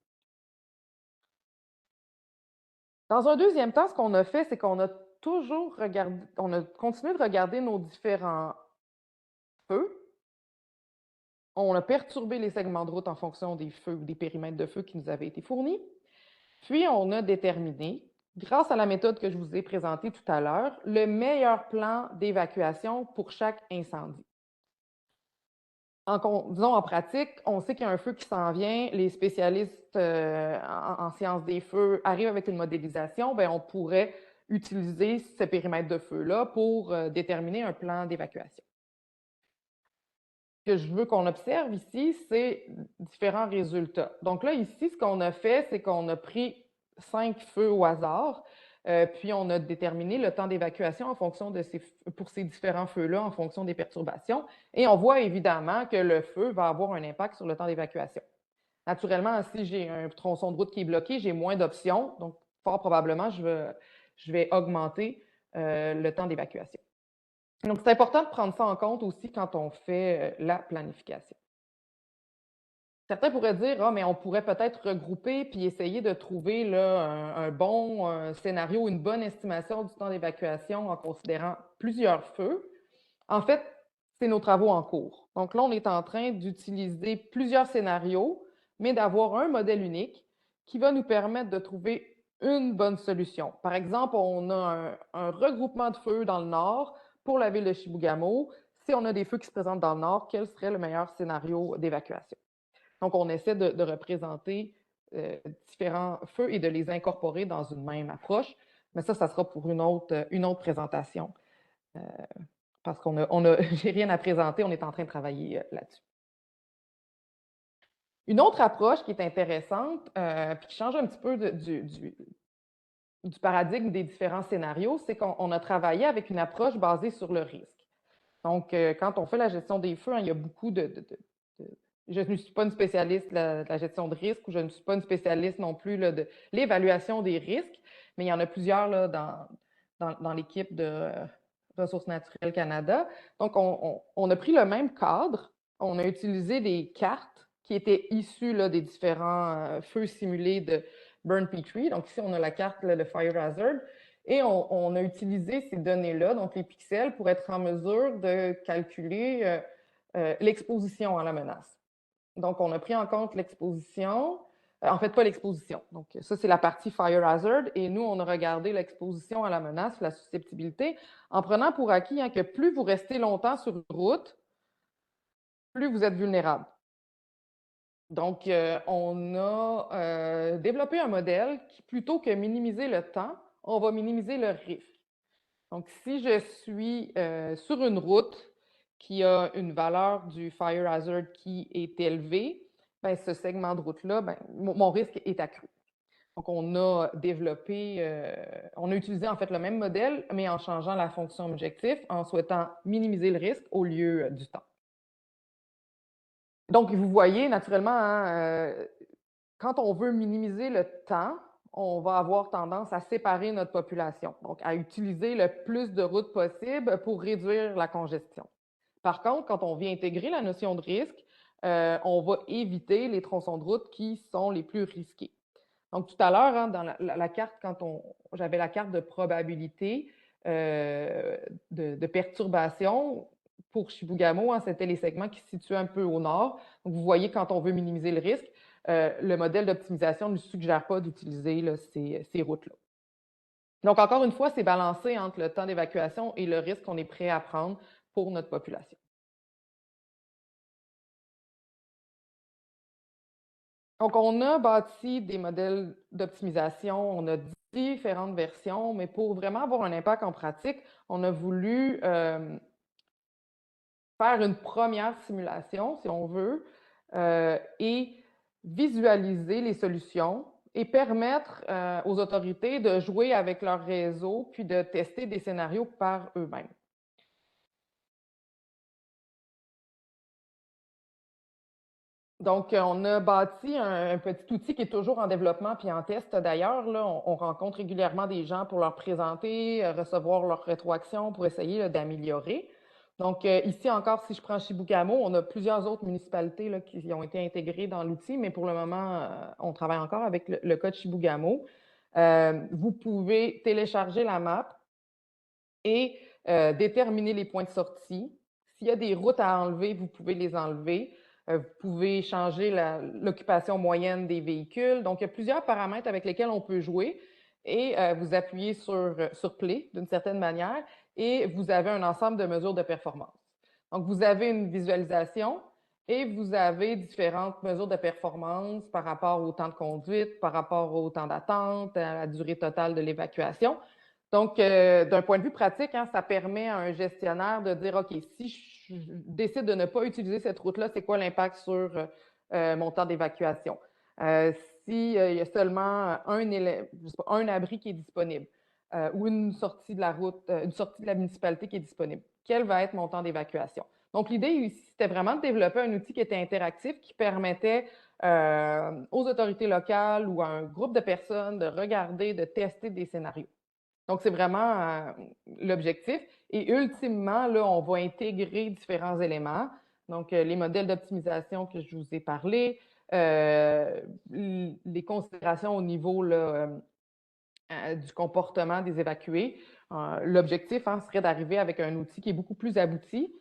Dans un deuxième temps, ce qu'on a fait, c'est qu'on a toujours regardé, on a continué de regarder nos différents feux. On a perturbé les segments de route en fonction des feux ou des périmètres de feu qui nous avaient été fournis. Puis, on a déterminé, grâce à la méthode que je vous ai présentée tout à l'heure, le meilleur plan d'évacuation pour chaque incendie. Disons en pratique, on sait qu'il y a un feu qui s'en vient, les spécialistes en sciences des feux arrivent avec une modélisation, bien, on pourrait utiliser ce périmètre de feu-là pour déterminer un plan d'évacuation. Ce que je veux qu'on observe ici, c'est différents résultats. Donc là, ici, ce qu'on a fait, c'est qu'on a pris 5 feux au hasard, puis on a déterminé le temps d'évacuation en fonction de pour ces différents feux-là, en fonction des perturbations. Et on voit évidemment que le feu va avoir un impact sur le temps d'évacuation. Naturellement, si j'ai un tronçon de route qui est bloqué, j'ai moins d'options. Donc, fort probablement, je vais augmenter le temps d'évacuation. Donc, c'est important de prendre ça en compte aussi quand on fait la planification. Certains pourraient dire, ah, mais on pourrait peut-être regrouper puis essayer de trouver là, un bon scénario, une bonne estimation du temps d'évacuation en considérant plusieurs feux. En fait, c'est nos travaux en cours. Donc là, on est en train d'utiliser plusieurs scénarios, mais d'avoir un modèle unique qui va nous permettre de trouver une bonne solution. Par exemple, on a un regroupement de feux dans le nord pour la ville de Chibougamau. Si on a des feux qui se présentent dans le nord, quel serait le meilleur scénario d'évacuation? Donc, on essaie de représenter différents feux et de les incorporer dans une même approche. Mais ça sera pour une autre présentation. Parce j'ai rien à présenter, on est en train de travailler là-dessus. Une autre approche qui est intéressante, puis qui change un petit peu du paradigme des différents scénarios, c'est qu'on a travaillé avec une approche basée sur le risque. Donc, quand on fait la gestion des feux, hein, il y a beaucoup je ne suis pas une spécialiste de la gestion de risque ou je ne suis pas une spécialiste non plus là, de l'évaluation des risques, mais il y en a plusieurs là, dans l'équipe de Ressources naturelles Canada. Donc, on a pris le même cadre, on a utilisé des cartes qui étaient issues là, des différents feux simulés de Burn Petrie. Donc, ici, on a la carte, là, le Fire Hazard, et on a utilisé ces données-là, donc les pixels, pour être en mesure de calculer l'exposition à la menace. Donc, on a pris en compte l'exposition, en fait, pas l'exposition. Donc, ça, c'est la partie Fire Hazard. Et nous, on a regardé l'exposition à la menace, la susceptibilité, en prenant pour acquis hein, que plus vous restez longtemps sur une route, plus vous êtes vulnérable. Donc, on a développé un modèle qui, plutôt que minimiser le temps, on va minimiser le risque. Donc, si je suis sur une route qui a une valeur du Fire Hazard qui est élevée, ben, ce segment de route-là, ben, mon risque est accru. Donc, on a développé, on a utilisé en fait le même modèle, mais en changeant la fonction objectif, en souhaitant minimiser le risque au lieu du temps. Donc, vous voyez, naturellement, hein, quand on veut minimiser le temps, on va avoir tendance à séparer notre population, donc à utiliser le plus de routes possible pour réduire la congestion. Par contre, quand on vient intégrer la notion de risque, on va éviter les tronçons de route qui sont les plus risqués. Donc, tout à l'heure, hein, dans la carte, j'avais la carte de probabilité de perturbation, pour Chibougamau, hein, c'était les segments qui se situaient un peu au nord. Donc, vous voyez, quand on veut minimiser le risque, le modèle d'optimisation ne suggère pas d'utiliser ces routes-là. Donc, encore une fois, c'est balancé entre le temps d'évacuation et le risque qu'on est prêt à prendre pour notre population. Donc, on a bâti des modèles d'optimisation, on a différentes versions, mais pour vraiment avoir un impact en pratique, on a voulu faire une première simulation, si on veut, et visualiser les solutions et permettre aux autorités de jouer avec leur réseau puis de tester des scénarios par eux-mêmes. Donc, on a bâti un petit outil qui est toujours en développement puis en test d'ailleurs. On rencontre régulièrement des gens pour leur présenter, recevoir leur rétroaction pour essayer d'améliorer. Donc, ici encore, si je prends Chibougamau, on a plusieurs autres municipalités là, qui ont été intégrées dans l'outil, mais pour le moment, on travaille encore avec le cas de Chibougamau. Vous pouvez télécharger la map et déterminer les points de sortie. S'il y a des routes à enlever, vous pouvez les enlever. Vous pouvez changer l'occupation moyenne des véhicules. Donc, il y a plusieurs paramètres avec lesquels on peut jouer et vous appuyez sur Play d'une certaine manière et vous avez un ensemble de mesures de performance. Donc, vous avez une visualisation et vous avez différentes mesures de performance par rapport au temps de conduite, par rapport au temps d'attente, à la durée totale de l'évacuation. Donc, d'un point de vue pratique, hein, ça permet à un gestionnaire de dire, OK, si je décide de ne pas utiliser cette route-là, c'est quoi l'impact sur mon temps d'évacuation? S'il y a seulement un abri qui est disponible ou une sortie de la route, une sortie de la municipalité qui est disponible, quel va être mon temps d'évacuation? Donc, l'idée ici, c'était vraiment de développer un outil qui était interactif, qui permettait aux autorités locales ou à un groupe de personnes de regarder, de tester des scénarios. Donc, c'est vraiment l'objectif. Et ultimement, là, on va intégrer différents éléments. Donc, les modèles d'optimisation que je vous ai parlé, les considérations au niveau là, du comportement des évacués. L'objectif hein, serait d'arriver avec un outil qui est beaucoup plus abouti,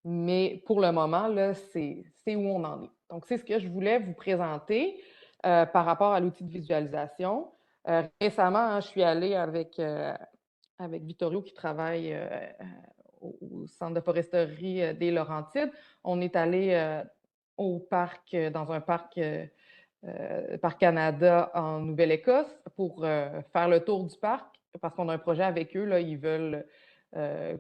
mais pour le moment, là, c'est où on en est. Donc, c'est ce que je voulais vous présenter par rapport à l'outil de visualisation. Récemment, hein, je suis allée avec Vittorio qui travaille au centre de foresterie des Laurentides. On est allé au parc, dans un parc Parc Canada en Nouvelle-Écosse pour faire le tour du parc parce qu'on a un projet avec eux. Là, ils veulent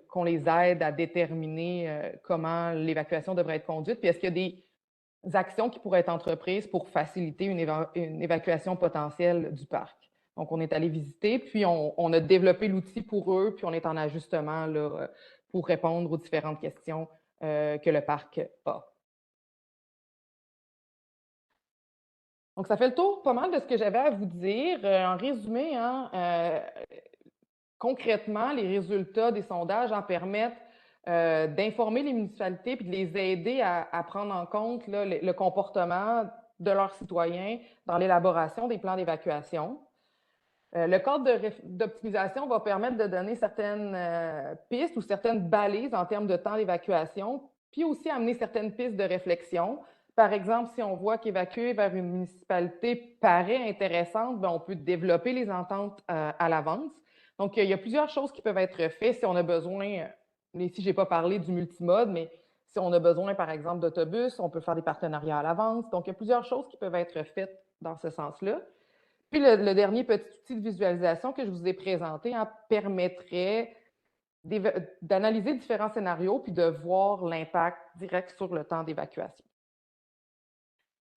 qu'on les aide à déterminer comment l'évacuation devrait être conduite. Puis est-ce qu'il y a des actions qui pourraient être entreprises pour faciliter une évacuation potentielle du parc? Donc, on est allé visiter, puis on a développé l'outil pour eux, puis on est en ajustement là, pour répondre aux différentes questions que le parc a. Donc, ça fait le tour pas mal de ce que j'avais à vous dire. En résumé, hein, concrètement, les résultats des sondages en permettent d'informer les municipalités puis de les aider à prendre en compte là, le comportement de leurs citoyens dans l'élaboration des plans d'évacuation. Le cadre d'optimisation va permettre de donner certaines pistes ou certaines balises en termes de temps d'évacuation, puis aussi amener certaines pistes de réflexion. Par exemple, si on voit qu'évacuer vers une municipalité paraît intéressante, bien, on peut développer les ententes à l'avance. Donc, il y a plusieurs choses qui peuvent être faites si on a besoin, ici, je n'ai pas parlé du multimode, mais si on a besoin, par exemple, d'autobus, on peut faire des partenariats à l'avance. Donc, il y a plusieurs choses qui peuvent être faites dans ce sens-là. Puis le dernier petit outil de visualisation que je vous ai présenté hein, permettrait d'analyser différents scénarios puis de voir l'impact direct sur le temps d'évacuation.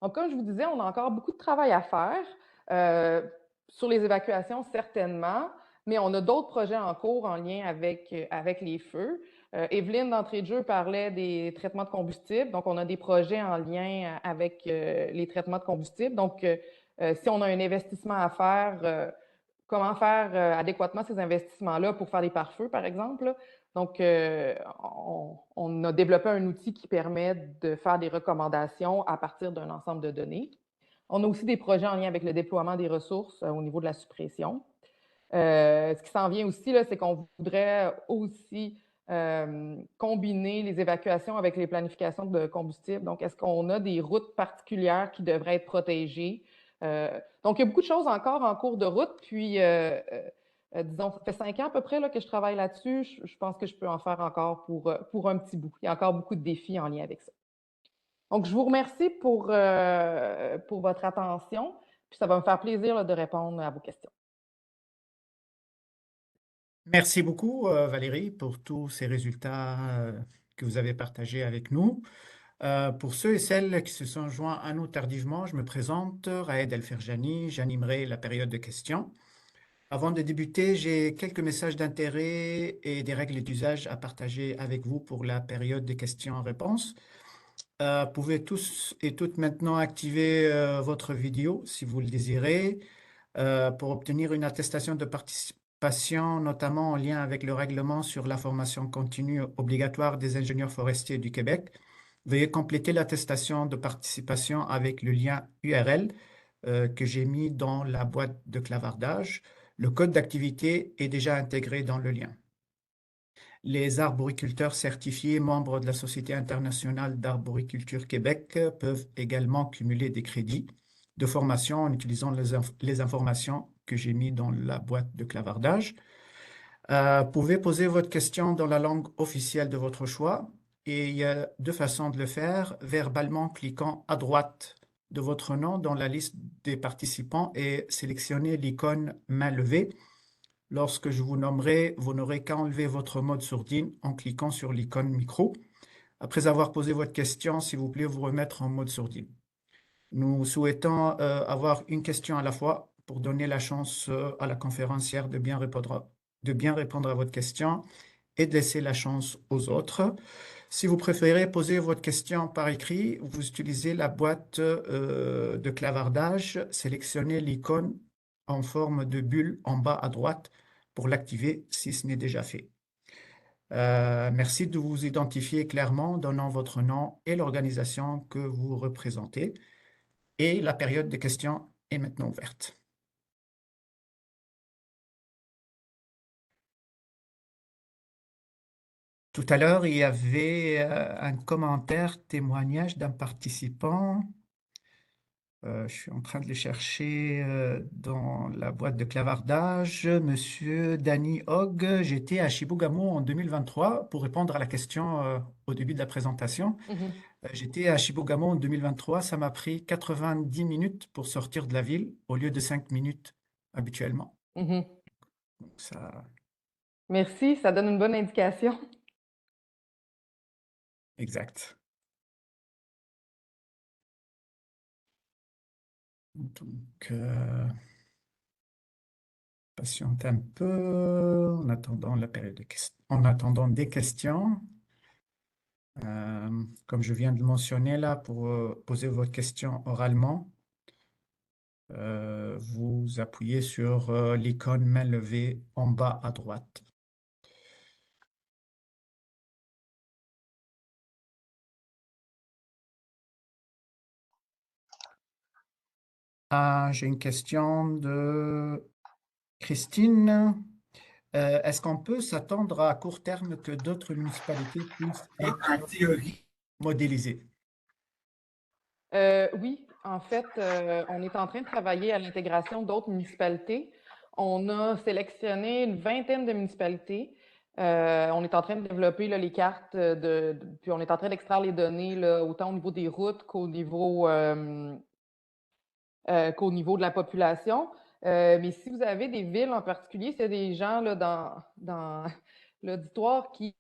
Donc, comme je vous disais, on a encore beaucoup de travail à faire sur les évacuations, certainement, mais on a d'autres projets en cours en lien avec les feux. Evelyne, d'entrée de jeu, parlait des traitements de combustible. Donc, on a des projets en lien avec les traitements de combustible. Donc, si on a un investissement à faire, comment faire adéquatement ces investissements-là pour faire des pare-feux, par exemple. Donc, on a développé un outil qui permet de faire des recommandations à partir d'un ensemble de données. On a aussi des projets en lien avec le déploiement des ressources au niveau de la suppression. Ce qui s'en vient aussi, c'est qu'on voudrait aussi combiner les évacuations avec les planifications de combustible. Donc, est-ce qu'on a des routes particulières qui devraient être protégées? Donc, il y a beaucoup de choses encore en cours de route. Puis, disons, ça fait 5 ans à peu près là, que je travaille là-dessus. Je pense que je peux en faire encore pour un petit bout. Il y a encore beaucoup de défis en lien avec ça. Donc, je vous remercie pour votre attention. Puis, ça va me faire plaisir là, de répondre à vos questions. Merci beaucoup, Valérie, pour tous ces résultats que vous avez partagés avec nous. Pour ceux et celles qui se sont joints à nous tardivement, je me présente, Raed El Ferjani, j'animerai la période de questions. Avant de débuter, j'ai quelques messages d'intérêt et des règles d'usage à partager avec vous pour la période de questions-réponses. Pouvez tous et toutes maintenant activer votre vidéo si vous le désirez pour obtenir une attestation de participation, notamment en lien avec le règlement sur la formation continue obligatoire des ingénieurs forestiers du Québec. Veuillez compléter l'attestation de participation avec le lien URL que j'ai mis dans la boîte de clavardage. Le code d'activité est déjà intégré dans le lien. Les arboriculteurs certifiés membres de la Société internationale d'arboriculture Québec peuvent également cumuler des crédits de formation en utilisant les informations que j'ai mis dans la boîte de clavardage. Pouvez poser votre question dans la langue officielle de votre choix et il y a deux façons de le faire, verbalement cliquant à droite de votre nom dans la liste des participants et sélectionnez l'icône main levée. Lorsque je vous nommerai, vous n'aurez qu'à enlever votre mode sourdine en cliquant sur l'icône micro. Après avoir posé votre question, s'il vous plaît, vous remettre en mode sourdine. Nous souhaitons avoir une question à la fois pour donner la chance à la conférencière de bien répondre à votre question et de laisser la chance aux autres. Si vous préférez poser votre question par écrit, vous utilisez la boîte de clavardage, sélectionnez l'icône en forme de bulle en bas à droite pour l'activer si ce n'est déjà fait. Merci de vous identifier clairement, en donnant votre nom et l'organisation que vous représentez. Et la période de questions est maintenant ouverte. Tout à l'heure, il y avait un commentaire, témoignage d'un participant. Je suis en train de le chercher dans la boîte de clavardage. Monsieur Danny Hogg, j'étais à Chibougamau en 2023 pour répondre à la question au début de la présentation. Mhm. J'étais à Chibougamau en 2023. Ça m'a pris 90 minutes pour sortir de la ville au lieu de 5 minutes habituellement. Mhm. Donc ça, Merci, ça donne une bonne indication. exact. Donc, patiente un peu en attendant la période de en attendant des questions. Comme je viens de le mentionner là, pour poser votre question oralement, vous appuyez sur l'icône main levée en bas à droite. J'ai une question de Christine. Est-ce qu'on peut s'attendre à court terme que d'autres municipalités puissent être modélisées? Oui, en fait, on est en train de travailler à l'intégration d'autres municipalités. On a sélectionné une vingtaine de municipalités. On est en train de développer là, les cartes, puis on est en train d'extraire les données là, autant au niveau des routes qu'au niveau de la population. Mais si vous avez des villes en particulier, s'il y a des gens là, dans l'auditoire qui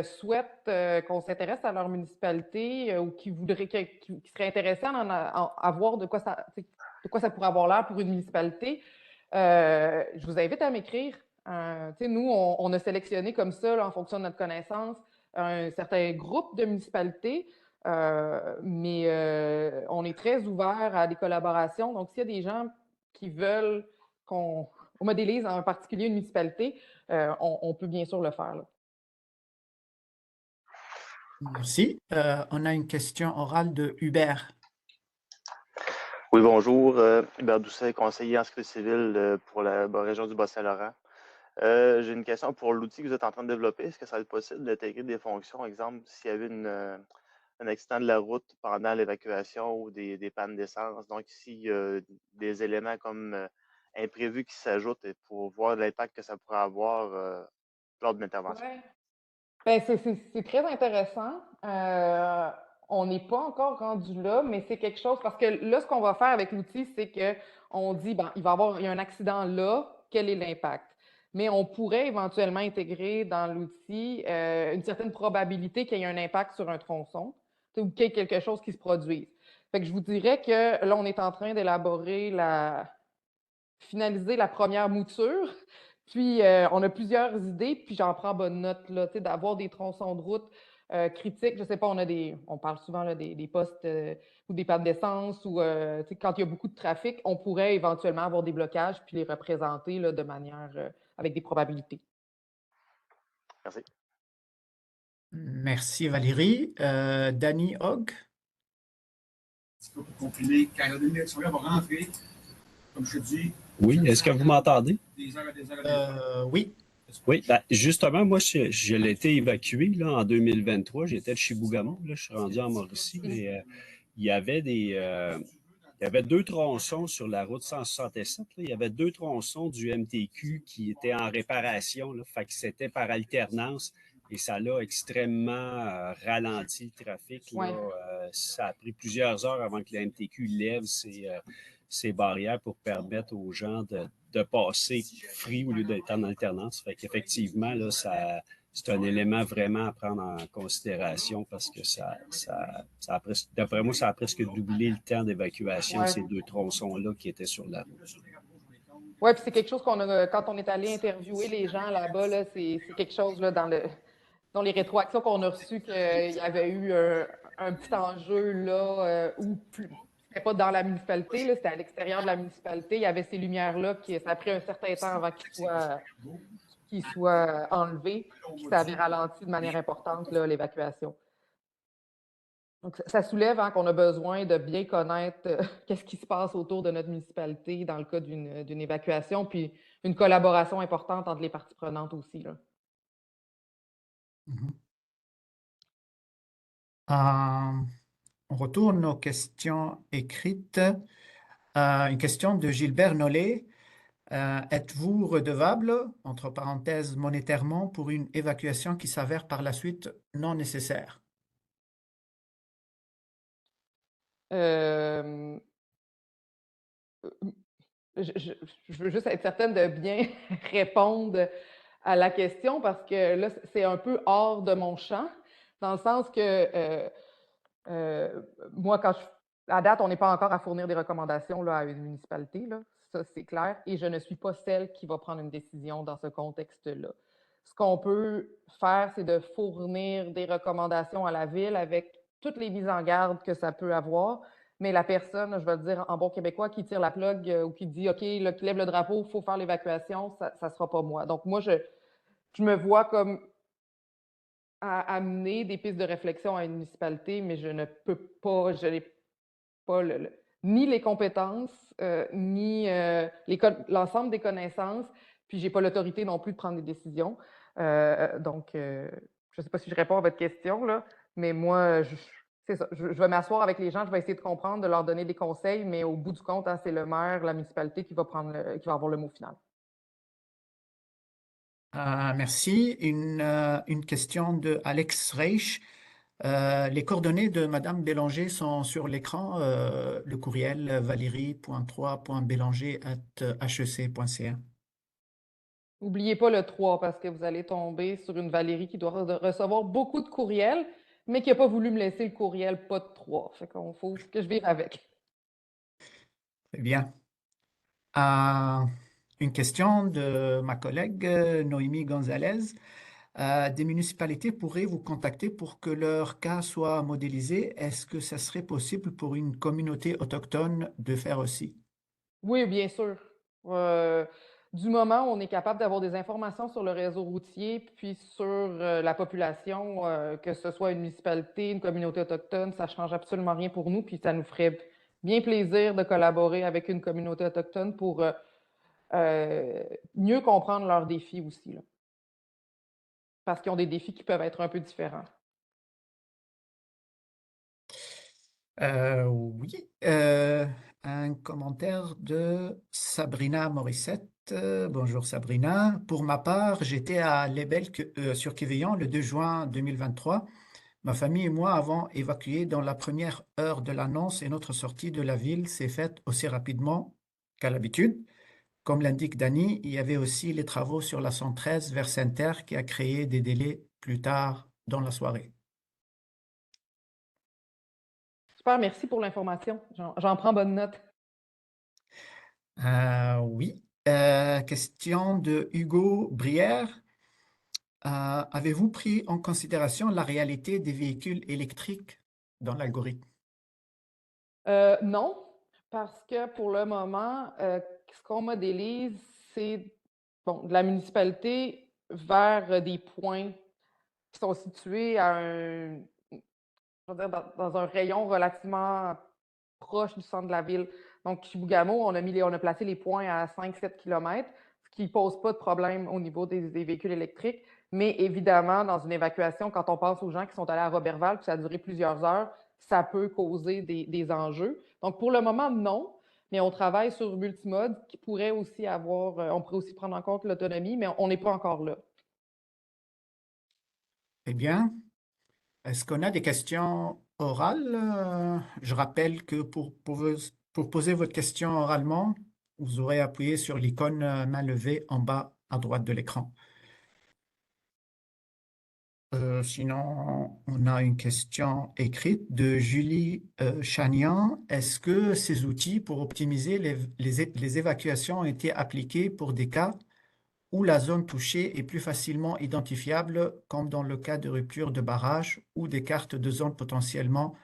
souhaitent qu'on s'intéresse à leur municipalité ou qui voudraient, qui seraient intéressés à voir de quoi ça pourrait avoir l'air pour une municipalité, je vous invite à m'écrire. Nous, on a sélectionné comme ça, là, en fonction de notre connaissance, un certain groupe de municipalités. Mais on est très ouvert à des collaborations. Donc, s'il y a des gens qui veulent qu'on modélise en particulier une municipalité, on peut bien sûr le faire, là. Merci. On a une question orale de Hubert. Oui, bonjour. Hubert Doucet, conseiller en sécurité civile pour la région du Bas-Saint-Laurent. J'ai une question pour l'outil que vous êtes en train de développer. Est-ce que ça va être possible d'intégrer des fonctions, exemple, s'il y avait un accident de la route pendant l'évacuation ou des pannes d'essence? Donc, ici, des éléments comme imprévus qui s'ajoutent pour voir l'impact que ça pourrait avoir lors de l'intervention. Ouais. Ben, c'est très intéressant. On n'est pas encore rendu là, mais c'est quelque chose parce que là, ce qu'on va faire avec l'outil, c'est qu'on dit, ben, il y a un accident là, quel est l'impact? Mais on pourrait éventuellement intégrer dans l'outil une certaine probabilité qu'il y ait un impact sur un tronçon ou qu'il y ait quelque chose qui se produise. Fait que je vous dirais que là, on est en train finaliser la première mouture. Puis, on a plusieurs idées, puis j'en prends bonne note, là, d'avoir des tronçons de route critiques. Je ne sais pas, on parle souvent là, des postes ou des pannes d'essence ou quand il y a beaucoup de trafic, on pourrait éventuellement avoir des blocages puis les représenter là, de manière avec des probabilités. Merci. Merci Valérie. Danny Hogg. petit peu pour comprimer. Quand la démulation-là va rentrer, comme je te dis. Oui, est-ce que vous m'entendez? Des heures et des heures et des heures. Oui. Oui, ben, justement, moi, je l'ai été évacué là, en 2023. J'étais de Chibougamau, là, je suis rendu en Mauricie, mais il y avait il y avait deux tronçons sur la route 167. Là. Il y avait deux tronçons du MTQ qui étaient en réparation. Là. Fait que c'était par alternance et ça l'a extrêmement ralenti le trafic. Là. Ouais. Ça a pris plusieurs heures avant que la MTQ lève ses barrières pour permettre aux gens de passer free au lieu d'être en alternance. Fait qu'effectivement, là, c'est un élément vraiment à prendre en considération parce que ça a presque, d'après moi, ça a presque doublé le temps d'évacuation de ces deux tronçons-là qui étaient sur la route. Oui, puis c'est quelque chose qu'on a, quand on est allé interviewer les gens là-bas, là, c'est quelque chose là, dans les rétroactions qu'on a reçues qu'il y avait eu un petit enjeu là, où c'était pas dans la municipalité, là, c'était à l'extérieur de la municipalité. Il y avait ces lumières-là qui ça a pris un certain temps avant qu'ils soient enlevés, puis ça avait ralenti de manière importante là, l'évacuation. Donc, ça soulève qu'on a besoin de bien connaître qu'est-ce qui se passe autour de notre municipalité dans le cas d'une évacuation, puis une collaboration importante entre les parties prenantes aussi. Là. On retourne aux questions écrites. Une question de Gilbert Nollet. Êtes-vous redevable, entre parenthèses, monétairement, pour une évacuation qui s'avère par la suite non nécessaire? Je veux juste être certaine de bien répondre à la question parce que là, c'est un peu hors de mon champ, dans le sens que moi, à date, on n'est pas encore à fournir des recommandations là, à une municipalité, là. Ça c'est clair, et je ne suis pas celle qui va prendre une décision dans ce contexte-là. Ce qu'on peut faire, c'est de fournir des recommandations à la ville avec toutes les mises en garde que ça peut avoir, mais la personne, je vais le dire en bon québécois, qui tire la plug ou qui dit « OK, là, qui lève le drapeau, il faut faire l'évacuation », ça ne sera pas moi. Donc moi, je me vois comme à amener des pistes de réflexion à une municipalité, mais je ne peux pas, je n'ai pas ni les compétences, ni l'ensemble des connaissances, puis je n'ai pas l'autorité non plus de prendre des décisions. Donc, je ne sais pas si je réponds à votre question, là, mais moi, c'est ça. Je vais m'asseoir avec les gens, je vais essayer de comprendre, de leur donner des conseils, mais au bout du compte, c'est le maire, la municipalité qui va avoir le mot final. Merci. Une question de Alex Reich. Les coordonnées de Madame Bélanger sont sur l'écran. Le courriel valérie.3.bélanger@hec.ca. N'oubliez pas le 3 parce que vous allez tomber sur une Valérie qui doit recevoir beaucoup de courriels, mais qui n'a pas voulu me laisser le courriel pas de 3. Fait qu'on faut que je vive avec. Très bien. Une question de ma collègue Noémie Gonzalez. Des municipalités pourraient vous contacter pour que leur cas soit modélisé. Est-ce que ça serait possible pour une communauté autochtone de faire aussi? Oui, bien sûr. Du moment où on est capable d'avoir des informations sur le réseau routier, puis sur la population, que ce soit une municipalité, une communauté autochtone, ça ne change absolument rien pour nous, puis ça nous ferait bien plaisir de collaborer avec une communauté autochtone pour mieux comprendre leurs défis aussi, là. Parce qu'ils ont des défis qui peuvent être un peu différents. Oui, un commentaire de Sabrina Morissette. Bonjour Sabrina. Pour ma part, j'étais à Lebel sur Quévillon le 2 juin 2023. Ma famille et moi avons évacué dans la première heure de l'annonce et notre sortie de la ville s'est faite aussi rapidement qu'à l'habitude. Comme l'indique Dany, il y avait aussi les travaux sur la 113 vers Sainte-Terre qui a créé des délais plus tard dans la soirée. Super, merci pour l'information. J'en prends bonne note. Oui. Question de Hugo Brière. Avez-vous pris en considération la réalité des véhicules électriques dans l'algorithme? Non, parce que pour le moment, ce qu'on modélise, c'est de la municipalité vers des points qui sont situés à je veux dire, dans un rayon relativement proche du centre de la ville. Donc, Chibougamau, on a placé les points à 5-7 km, ce qui ne pose pas de problème au niveau des véhicules électriques. Mais évidemment, dans une évacuation, quand on pense aux gens qui sont allés à Roberval, puis ça a duré plusieurs heures, ça peut causer des enjeux. Donc, pour le moment, non. Mais on travaille sur multimode qui pourrait aussi avoir, on pourrait aussi prendre en compte l'autonomie, mais on n'est pas encore là. Eh bien, est-ce qu'on a des questions orales? Je rappelle que pour poser votre question oralement, vous aurez appuyé sur l'icône main levée en bas à droite de l'écran. Sinon, on a une question écrite de Julie Chagnan. Est-ce que ces outils pour optimiser les évacuations ont été appliqués pour des cas où la zone touchée est plus facilement identifiable, comme dans le cas de rupture de barrage ou des cartes de zones potentiellement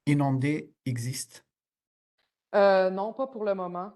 inondées existent? Non, pas pour le moment.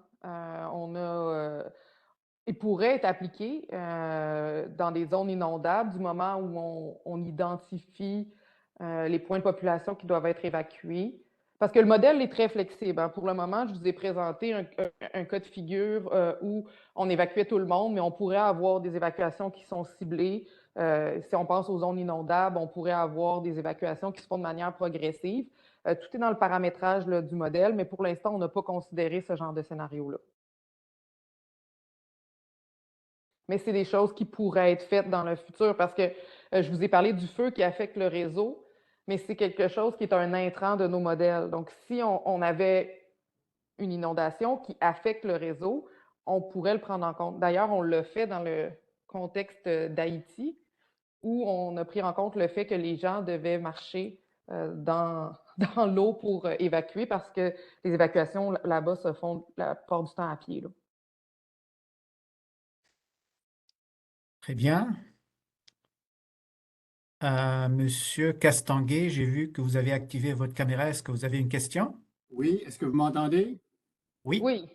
Il pourrait être appliqué dans des zones inondables du moment où on identifie les points de population qui doivent être évacués. Parce que le modèle est très flexible, hein. Pour le moment, je vous ai présenté un cas de figure où on évacuait tout le monde, mais on pourrait avoir des évacuations qui sont ciblées. Si on pense aux zones inondables, on pourrait avoir des évacuations qui se font de manière progressive. Tout est dans le paramétrage là, du modèle, mais pour l'instant, on n'a pas considéré ce genre de scénario-là. Mais c'est des choses qui pourraient être faites dans le futur parce que je vous ai parlé du feu qui affecte le réseau, mais c'est quelque chose qui est un intrant de nos modèles. Donc, si on avait une inondation qui affecte le réseau, on pourrait le prendre en compte. D'ailleurs, on l'a fait dans le contexte d'Haïti, où on a pris en compte le fait que les gens devaient marcher dans l'eau pour évacuer parce que les évacuations là-bas se font la plupart du temps à pied, là. Très bien. Monsieur Castanguet, j'ai vu que vous avez activé votre caméra. Est-ce que vous avez une question? Oui, est-ce que vous m'entendez? Oui. Oui.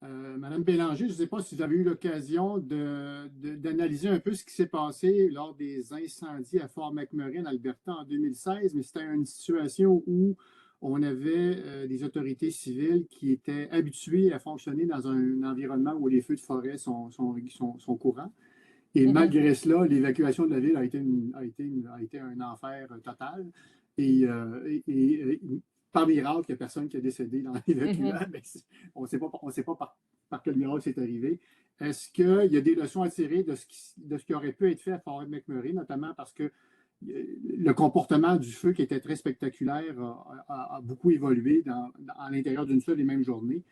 Madame Bélanger, je ne sais pas si vous avez eu l'occasion d'analyser un peu ce qui s'est passé lors des incendies à Fort McMurray, en Alberta, en 2016, mais c'était une situation où on avait des autorités civiles qui étaient habituées à fonctionner dans un environnement où les feux de forêt sont courants. Et malgré cela, l'évacuation de la ville a été un enfer total. Et par miracle, il n'y a personne qui a décédé dans l'évacuation. Mais on ne sait pas par quel miracle c'est arrivé. Est-ce qu'il y a des leçons à tirer de ce qui aurait pu être fait à Fort McMurray, notamment parce que le comportement du feu, qui était très spectaculaire, a beaucoup évolué à l'intérieur d'une seule et même journée?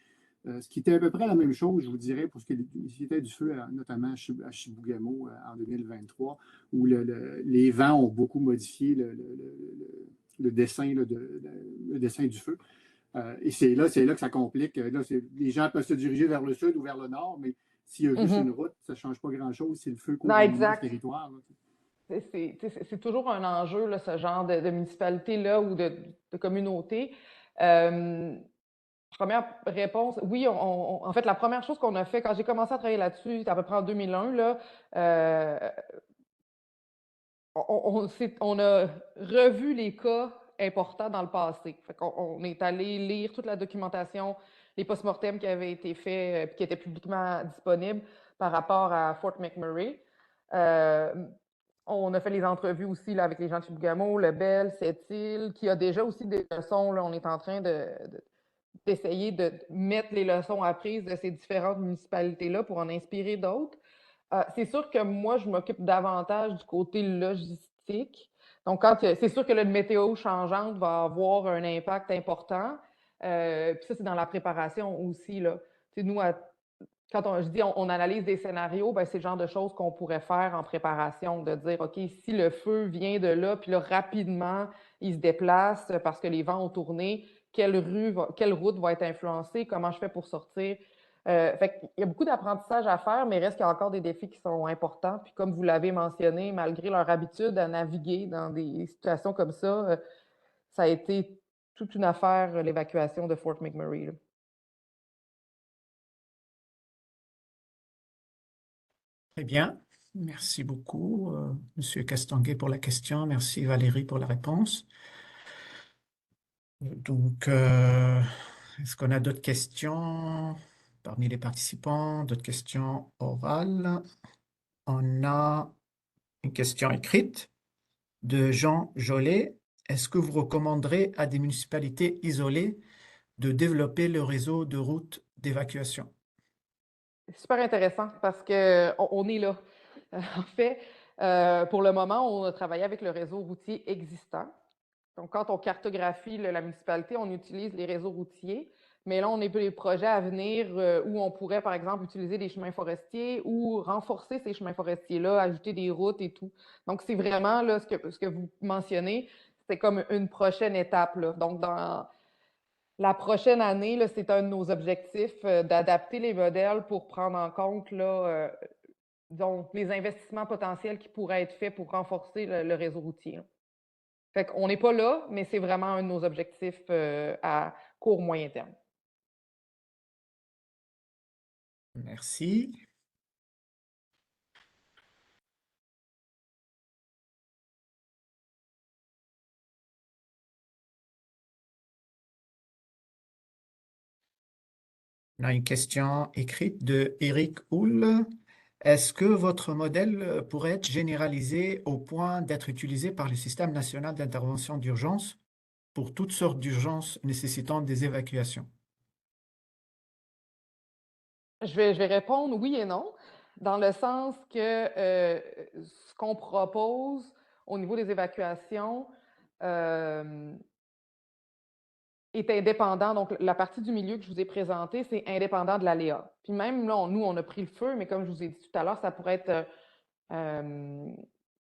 Ce qui était à peu près la même chose, je vous dirais, pour ce qui était du feu, notamment à Chibougamau en 2023, où les vents ont beaucoup modifié le dessin, le dessin du feu. Et c'est là que ça complique. Là, les gens peuvent se diriger vers le sud ou vers le nord, mais s'il y a juste une route, ça ne change pas grand-chose si le feu couvre le territoire. C'est toujours un enjeu, là, ce genre de municipalité-là ou de communauté. Première réponse, oui, en fait, la première chose qu'on a fait quand j'ai commencé à travailler là-dessus, c'était à peu près en 2001, là, on a revu les cas importants dans le passé. Fait on est allé lire toute la documentation, les post-mortems qui avaient été faits, qui étaient publiquement disponibles par rapport à Fort McMurray. On a fait les entrevues aussi là, avec les gens de Chibougamau, Lebel, Sept-Îles, qui a déjà aussi des leçons. Là, on est en train d'essayer de mettre les leçons apprises de ces différentes municipalités-là pour en inspirer d'autres. C'est sûr que moi, je m'occupe davantage du côté logistique. Donc, c'est sûr que le météo changeante va avoir un impact important. Puis ça, c'est dans la préparation aussi, là. Nous, quand je dis on analyse des scénarios, ben, c'est le genre de choses qu'on pourrait faire en préparation, de dire, OK, si le feu vient de là, puis là, rapidement, il se déplace parce que les vents ont tourné, quelle route va être influencée, comment je fais pour sortir. Fait qu'il y a beaucoup d'apprentissage à faire, mais il reste qu'il y a encore des défis qui sont importants. Puis comme vous l'avez mentionné, malgré leur habitude à naviguer dans des situations comme ça a été toute une affaire, l'évacuation de Fort McMurray, là. Très bien. Merci beaucoup, Monsieur Castanguet, pour la question. Merci, Valérie, pour la réponse. Donc, Est-ce qu'on a d'autres questions parmi les participants? D'autres questions orales? On a une question écrite de Jean Jolet. Est-ce que vous recommanderez à des municipalités isolées de développer le réseau de routes d'évacuation? C'est super intéressant parce qu'on est là. En fait, pour le moment, on a travaillé avec le réseau routier existant. Donc, quand on cartographie la municipalité, on utilise les réseaux routiers. Mais là, on est pour les projets à venir où on pourrait, par exemple, utiliser des chemins forestiers ou renforcer ces chemins forestiers-là, ajouter des routes et tout. Donc, c'est vraiment là, ce que vous mentionnez, c'est comme une prochaine étape, là. Donc, dans la prochaine année, là, c'est un de nos objectifs d'adapter les modèles pour prendre en compte là, donc, les investissements potentiels qui pourraient être faits pour renforcer le réseau routier, là. Fait qu'on n'est pas là, mais c'est vraiment un de nos objectifs à court, moyen terme. Merci. On a une question écrite de Eric Hull. Est-ce que votre modèle pourrait être généralisé au point d'être utilisé par le système national d'intervention d'urgence pour toutes sortes d'urgences nécessitant des évacuations? Je vais répondre oui et non, dans le sens que ce qu'on propose au niveau des évacuations est indépendant. Donc, la partie du milieu que je vous ai présentée, c'est indépendant de l'aléa. Puis même là, nous, on a pris le feu, mais comme je vous ai dit tout à l'heure, ça pourrait être une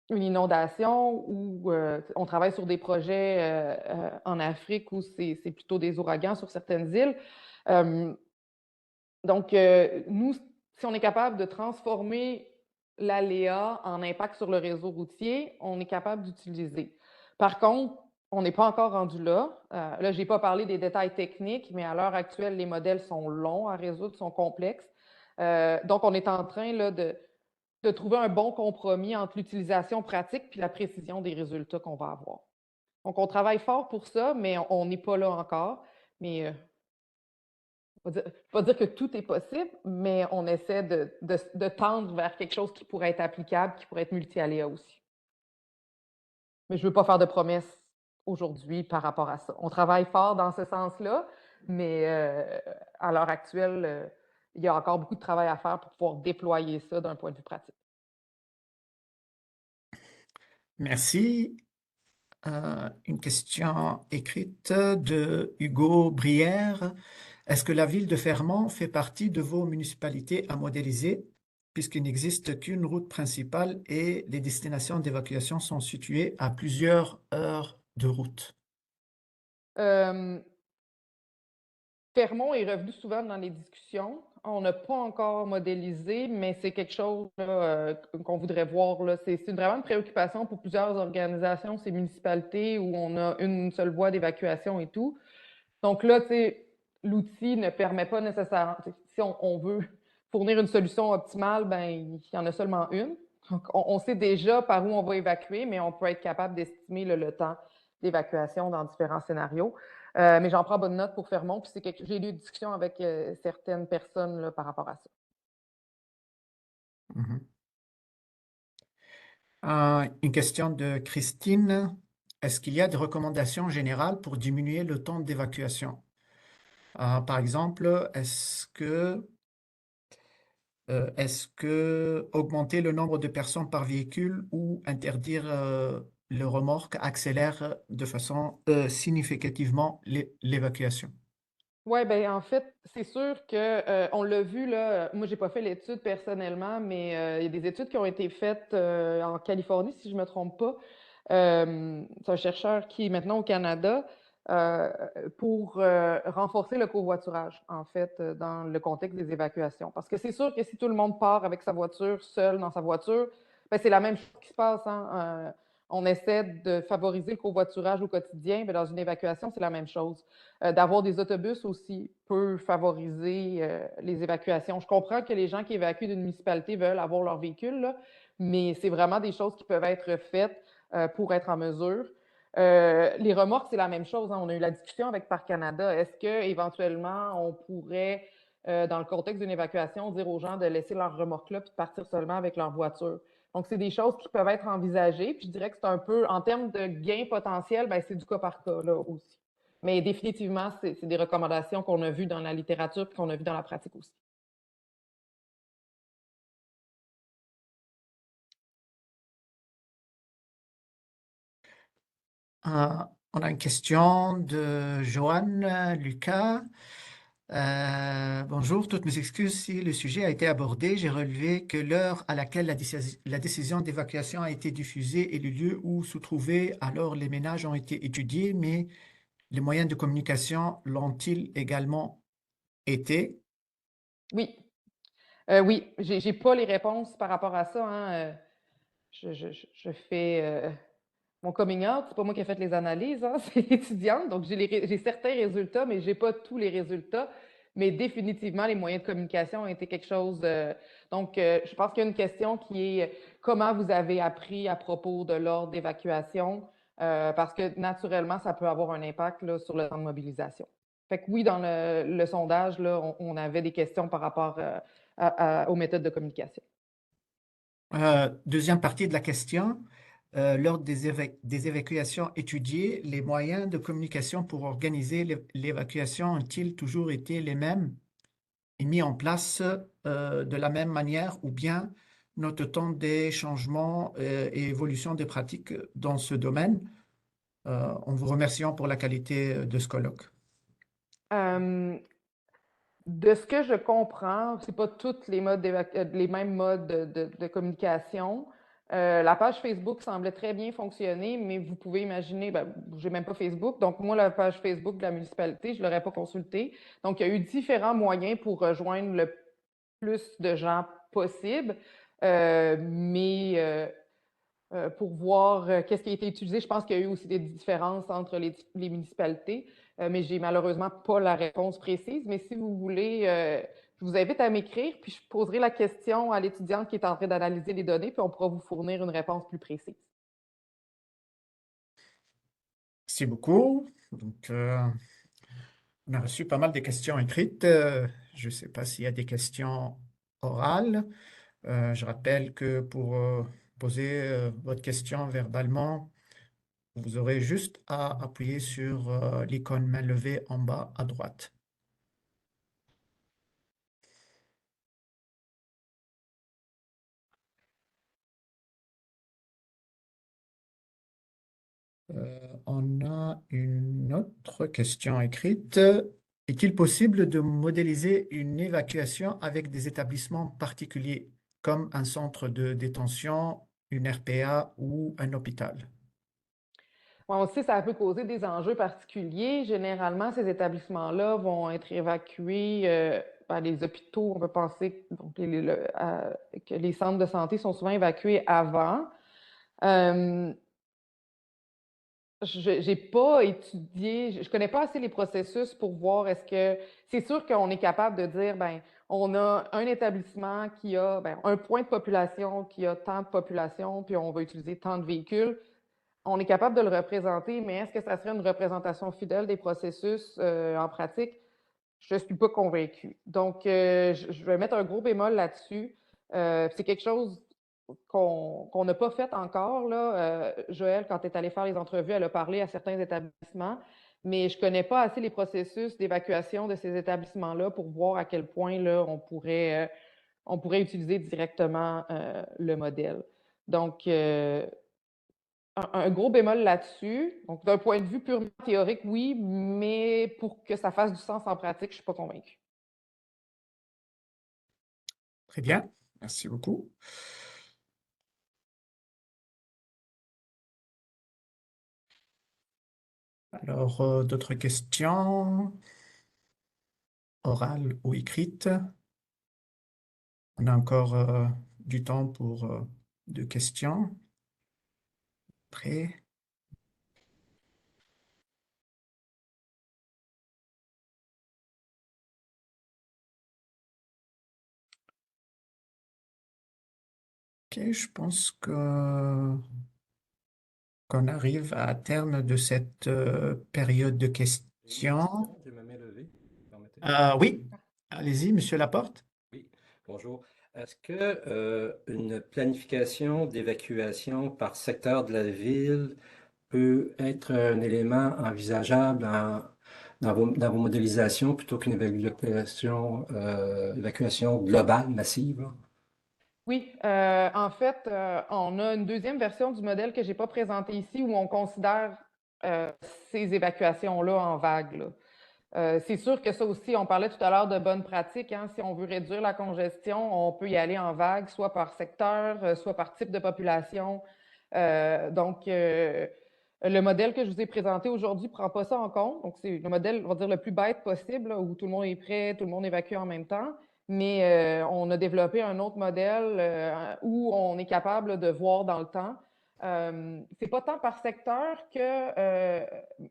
inondation ou on travaille sur des projets en Afrique où c'est plutôt des ouragans sur certaines îles. Donc, nous, si on est capable de transformer l'aléa en impact sur le réseau routier, on est capable d'utiliser. Par contre, on n'est pas encore rendu là. Là, je n'ai pas parlé des détails techniques, mais à l'heure actuelle, les modèles sont longs à résoudre, sont complexes. Donc, on est en train là, de trouver un bon compromis entre l'utilisation pratique et la précision des résultats qu'on va avoir. Donc, on travaille fort pour ça, mais on n'est pas là encore. Mais je ne vais pas dire que tout est possible, mais on essaie de tendre vers quelque chose qui pourrait être applicable, qui pourrait être multi-aléa aussi. Mais je ne veux pas faire de promesses aujourd'hui par rapport à ça. On travaille fort dans ce sens-là, mais à l'heure actuelle, il y a encore beaucoup de travail à faire pour pouvoir déployer ça d'un point de vue pratique. Merci. Une question écrite de Hugo Brière. Est-ce que la ville de Fermont fait partie de vos municipalités à modéliser, puisqu'il n'existe qu'une route principale et les destinations d'évacuation sont situées à plusieurs heures de route? Fermont est revenu souvent dans les discussions. On n'a pas encore modélisé, mais c'est quelque chose là, qu'on voudrait voir, là. C'est vraiment une préoccupation pour plusieurs organisations, ces municipalités où on a une seule voie d'évacuation et tout. Donc là, tu sais, l'outil ne permet pas nécessairement. Si on veut fournir une solution optimale, ben il y en a seulement une. Donc, on sait déjà par où on va évacuer, mais on peut être capable d'estimer le temps d'évacuation dans différents scénarios. Mais j'en prends bonne note pour Fermont, puis j'ai eu des discussions avec certaines personnes là, par rapport à ça. Mhm. Une question de Christine. Est-ce qu'il y a des recommandations générales pour diminuer le temps d'évacuation? Par exemple, est-ce que augmenter le nombre de personnes par véhicule ou interdire le remorque accélère de façon significativement l'évacuation? Oui, ben en fait, c'est sûr que on l'a vu là. Moi, j'ai pas fait l'étude personnellement, mais il y a des études qui ont été faites en Californie, si je me trompe pas. C'est un chercheur qui est maintenant au Canada euh, pour renforcer le covoiturage, en fait, dans le contexte des évacuations. Parce que c'est sûr que si tout le monde part avec sa voiture, seul dans sa voiture, ben, c'est la même chose qui se passe, hein. On essaie de favoriser le covoiturage au quotidien, mais dans une évacuation, c'est la même chose. D'avoir des autobus aussi peut favoriser les évacuations. Je comprends que les gens qui évacuent d'une municipalité veulent avoir leur véhicule, là, mais c'est vraiment des choses qui peuvent être faites pour être en mesure. Les remorques, c'est la même chose, hein. On a eu la discussion avec Parc Canada. Est-ce qu'éventuellement, on pourrait, dans le contexte d'une évacuation, dire aux gens de laisser leur remorque là puis de partir seulement avec leur voiture? Donc, c'est des choses qui peuvent être envisagées. Puis je dirais que c'est un peu, en termes de gains potentiels, ben, c'est du cas par cas là aussi. Mais définitivement, c'est des recommandations qu'on a vues dans la littérature et qu'on a vues dans la pratique aussi. On a une question de Joanne Lucas. Bonjour, toutes mes excuses si le sujet a été abordé. J'ai relevé que l'heure à laquelle la décision d'évacuation a été diffusée et le lieu où se trouvaient alors les ménages ont été étudiés, mais les moyens de communication l'ont-ils également été? Oui. Oui, j'ai pas les réponses par rapport à ça, hein. Je fais mon coming out, c'est pas moi qui ai fait les analyses, hein, c'est l'étudiante. Donc, j'ai certains résultats, mais j'ai pas tous les résultats. Mais définitivement, les moyens de communication ont été quelque chose. Donc, je pense qu'il y a une question qui est comment vous avez appris à propos de l'ordre d'évacuation, parce que naturellement, ça peut avoir un impact là, sur le temps de mobilisation. Fait que oui, dans le sondage, là, on avait des questions par rapport aux méthodes de communication. Deuxième partie de la question. Lors des évacuations étudiées, les moyens de communication pour organiser l'évacuation ont-ils toujours été les mêmes et mis en place de la même manière ou bien note-t-on des changements et évolutions des pratiques dans ce domaine? En vous remerciant pour la qualité de ce colloque. Euh, De ce que je comprends, c'est pas tous les les mêmes modes de communication. La page Facebook semblait très bien fonctionner, mais vous pouvez imaginer, ben, j'ai même pas Facebook, donc moi, la page Facebook de la municipalité, je l'aurais pas consultée. Donc, il y a eu différents moyens pour rejoindre le plus de gens possible, mais pour voir qu'est-ce qui a été utilisé. Je pense qu'il y a eu aussi des différences entre les municipalités, mais j'ai malheureusement pas la réponse précise. Mais si vous voulez, je vous invite à m'écrire, puis je poserai la question à l'étudiante qui est en train d'analyser les données, puis on pourra vous fournir une réponse plus précise. Merci beaucoup. Donc, on a reçu pas mal de questions écrites. Je ne sais pas s'il y a des questions orales. Je rappelle que pour poser votre question verbalement, vous aurez juste à appuyer sur l'icône main levée en bas à droite. On a une autre question écrite. Est-il possible de modéliser une évacuation avec des établissements particuliers, comme un centre de détention, une RPA ou un hôpital? On sait que ça peut causer des enjeux particuliers. Généralement, ces établissements-là vont être évacués par les hôpitaux. On peut penser donc, que les centres de santé sont souvent évacués avant. Euh, Je n'ai pas étudié, je connais pas assez les processus pour voir est-ce que c'est sûr qu'on est capable de dire ben on a un établissement qui a ben, un point de population qui a tant de population puis on va utiliser tant de véhicules. On est capable de le représenter, mais est-ce que ça serait une représentation fidèle des processus en pratique? Je ne suis pas convaincue. Donc, je vais mettre un gros bémol là-dessus. C'est quelque chose qu'on n'a pas fait encore. Là. Joël, quand elle est allée faire les entrevues, elle a parlé à certains établissements, mais je ne connais pas assez les processus d'évacuation de ces établissements-là pour voir à quel point là, on pourrait utiliser directement le modèle. Donc, un gros bémol là-dessus. Donc, d'un point de vue purement théorique, oui, mais pour que ça fasse du sens en pratique, je ne suis pas convaincue. Très bien, merci beaucoup. Alors, d'autres questions orales ou écrites? On a encore du temps pour deux questions. Prêt? Ok, je pense que qu'on arrive à terme de cette période de J'ai une questions. question, j'ai ma main levée, permettez. Oui, allez-y, Monsieur Laporte. Oui, bonjour. Est-ce que une planification d'évacuation par secteur de la ville peut être un élément envisageable dans vos modélisations plutôt qu'une évacuation globale, massive, là? Oui, en fait, on a une deuxième version du modèle que je n'ai pas présenté ici où on considère ces évacuations-là en vagues, là. C'est sûr que ça aussi, on parlait tout à l'heure de bonnes pratiques, hein. Si on veut réduire la congestion, on peut y aller en vagues, soit par secteur, soit par type de population. Donc, le modèle que je vous ai présenté aujourd'hui ne prend pas ça en compte. Donc, c'est le modèle, on va dire, le plus bête possible, là, où tout le monde est prêt, tout le monde évacue en même temps. Mais on a développé un autre modèle où on est capable de voir dans le temps. C'est pas tant par secteur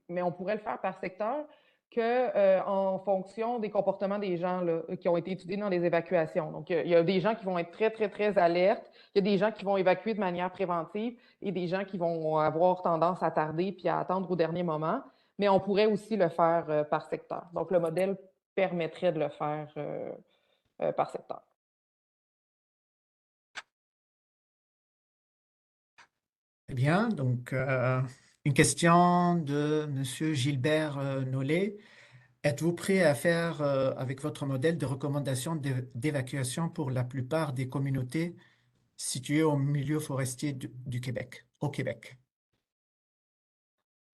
mais on pourrait le faire par secteur, qu'en fonction des comportements des gens là, qui ont été étudiés dans les évacuations. Donc, il y a des gens qui vont être très, très, très alertes. Il y a des gens qui vont évacuer de manière préventive et des gens qui vont avoir tendance à tarder puis à attendre au dernier moment. Mais on pourrait aussi le faire par secteur. Donc, le modèle permettrait de le faire par secteur. Très bien, donc une question de Monsieur Gilbert Nollet. Êtes-vous prêt à faire avec votre modèle de recommandation d'évacuation pour la plupart des communautés situées au milieu forestier du Québec, au Québec?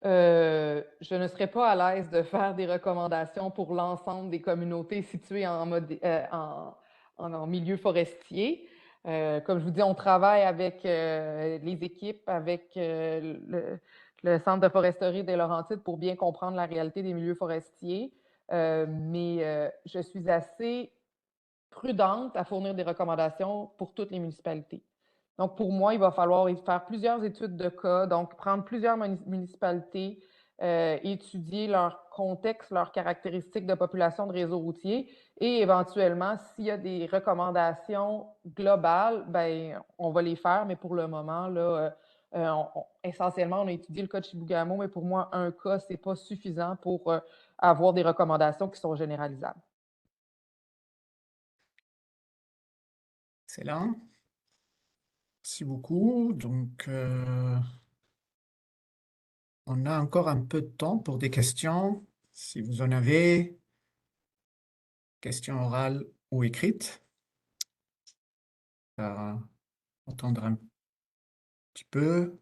Je ne serais pas à l'aise de faire des recommandations pour l'ensemble des communautés situées en milieu forestier. Comme je vous dis, on travaille avec les équipes, avec le Centre de foresterie des Laurentides pour bien comprendre la réalité des milieux forestiers. Mais je suis assez prudente à fournir des recommandations pour toutes les municipalités. Donc, pour moi, il va falloir faire plusieurs études de cas, donc prendre plusieurs municipalités, étudier leur contexte, leurs caractéristiques de population de réseau routier et éventuellement, s'il y a des recommandations globales, ben, on va les faire, mais pour le moment, là, essentiellement, on a étudié le cas de Chibougamau, mais pour moi, un cas, ce n'est pas suffisant pour avoir des recommandations qui sont généralisables. Excellent. Merci beaucoup. Donc, on a encore un peu de temps pour des questions. Si vous en avez, questions orales ou écrites, on va attendre un petit peu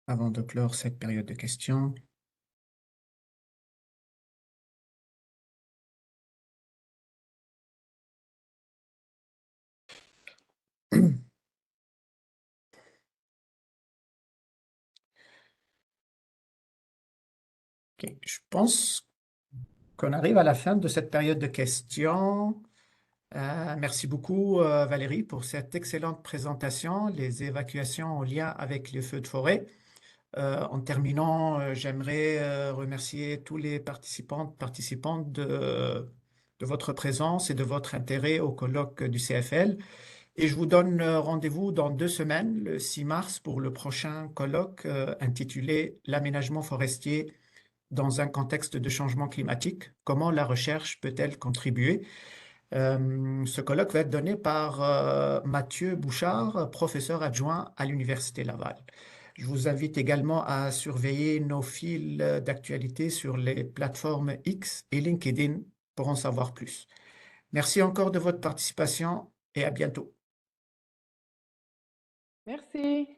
avant de clore cette période de questions. Ok, je pense qu'on arrive à la fin de cette période de questions. Merci beaucoup, Valérie, pour cette excellente présentation, les évacuations en lien avec les feux de forêt. En terminant, j'aimerais remercier tous les participantes de votre présence et de votre intérêt au colloque du CFL. Et je vous donne rendez-vous dans 2 semaines, le 6 mars, pour le prochain colloque intitulé L'aménagement forestier dans un contexte de changement climatique. Comment la recherche peut-elle contribuer? Ce colloque va être donné par Mathieu Bouchard, professeur adjoint à l'Université Laval. Je vous invite également à surveiller nos fils d'actualité sur les plateformes X et LinkedIn pour en savoir plus. Merci encore de votre participation et à bientôt. Merci.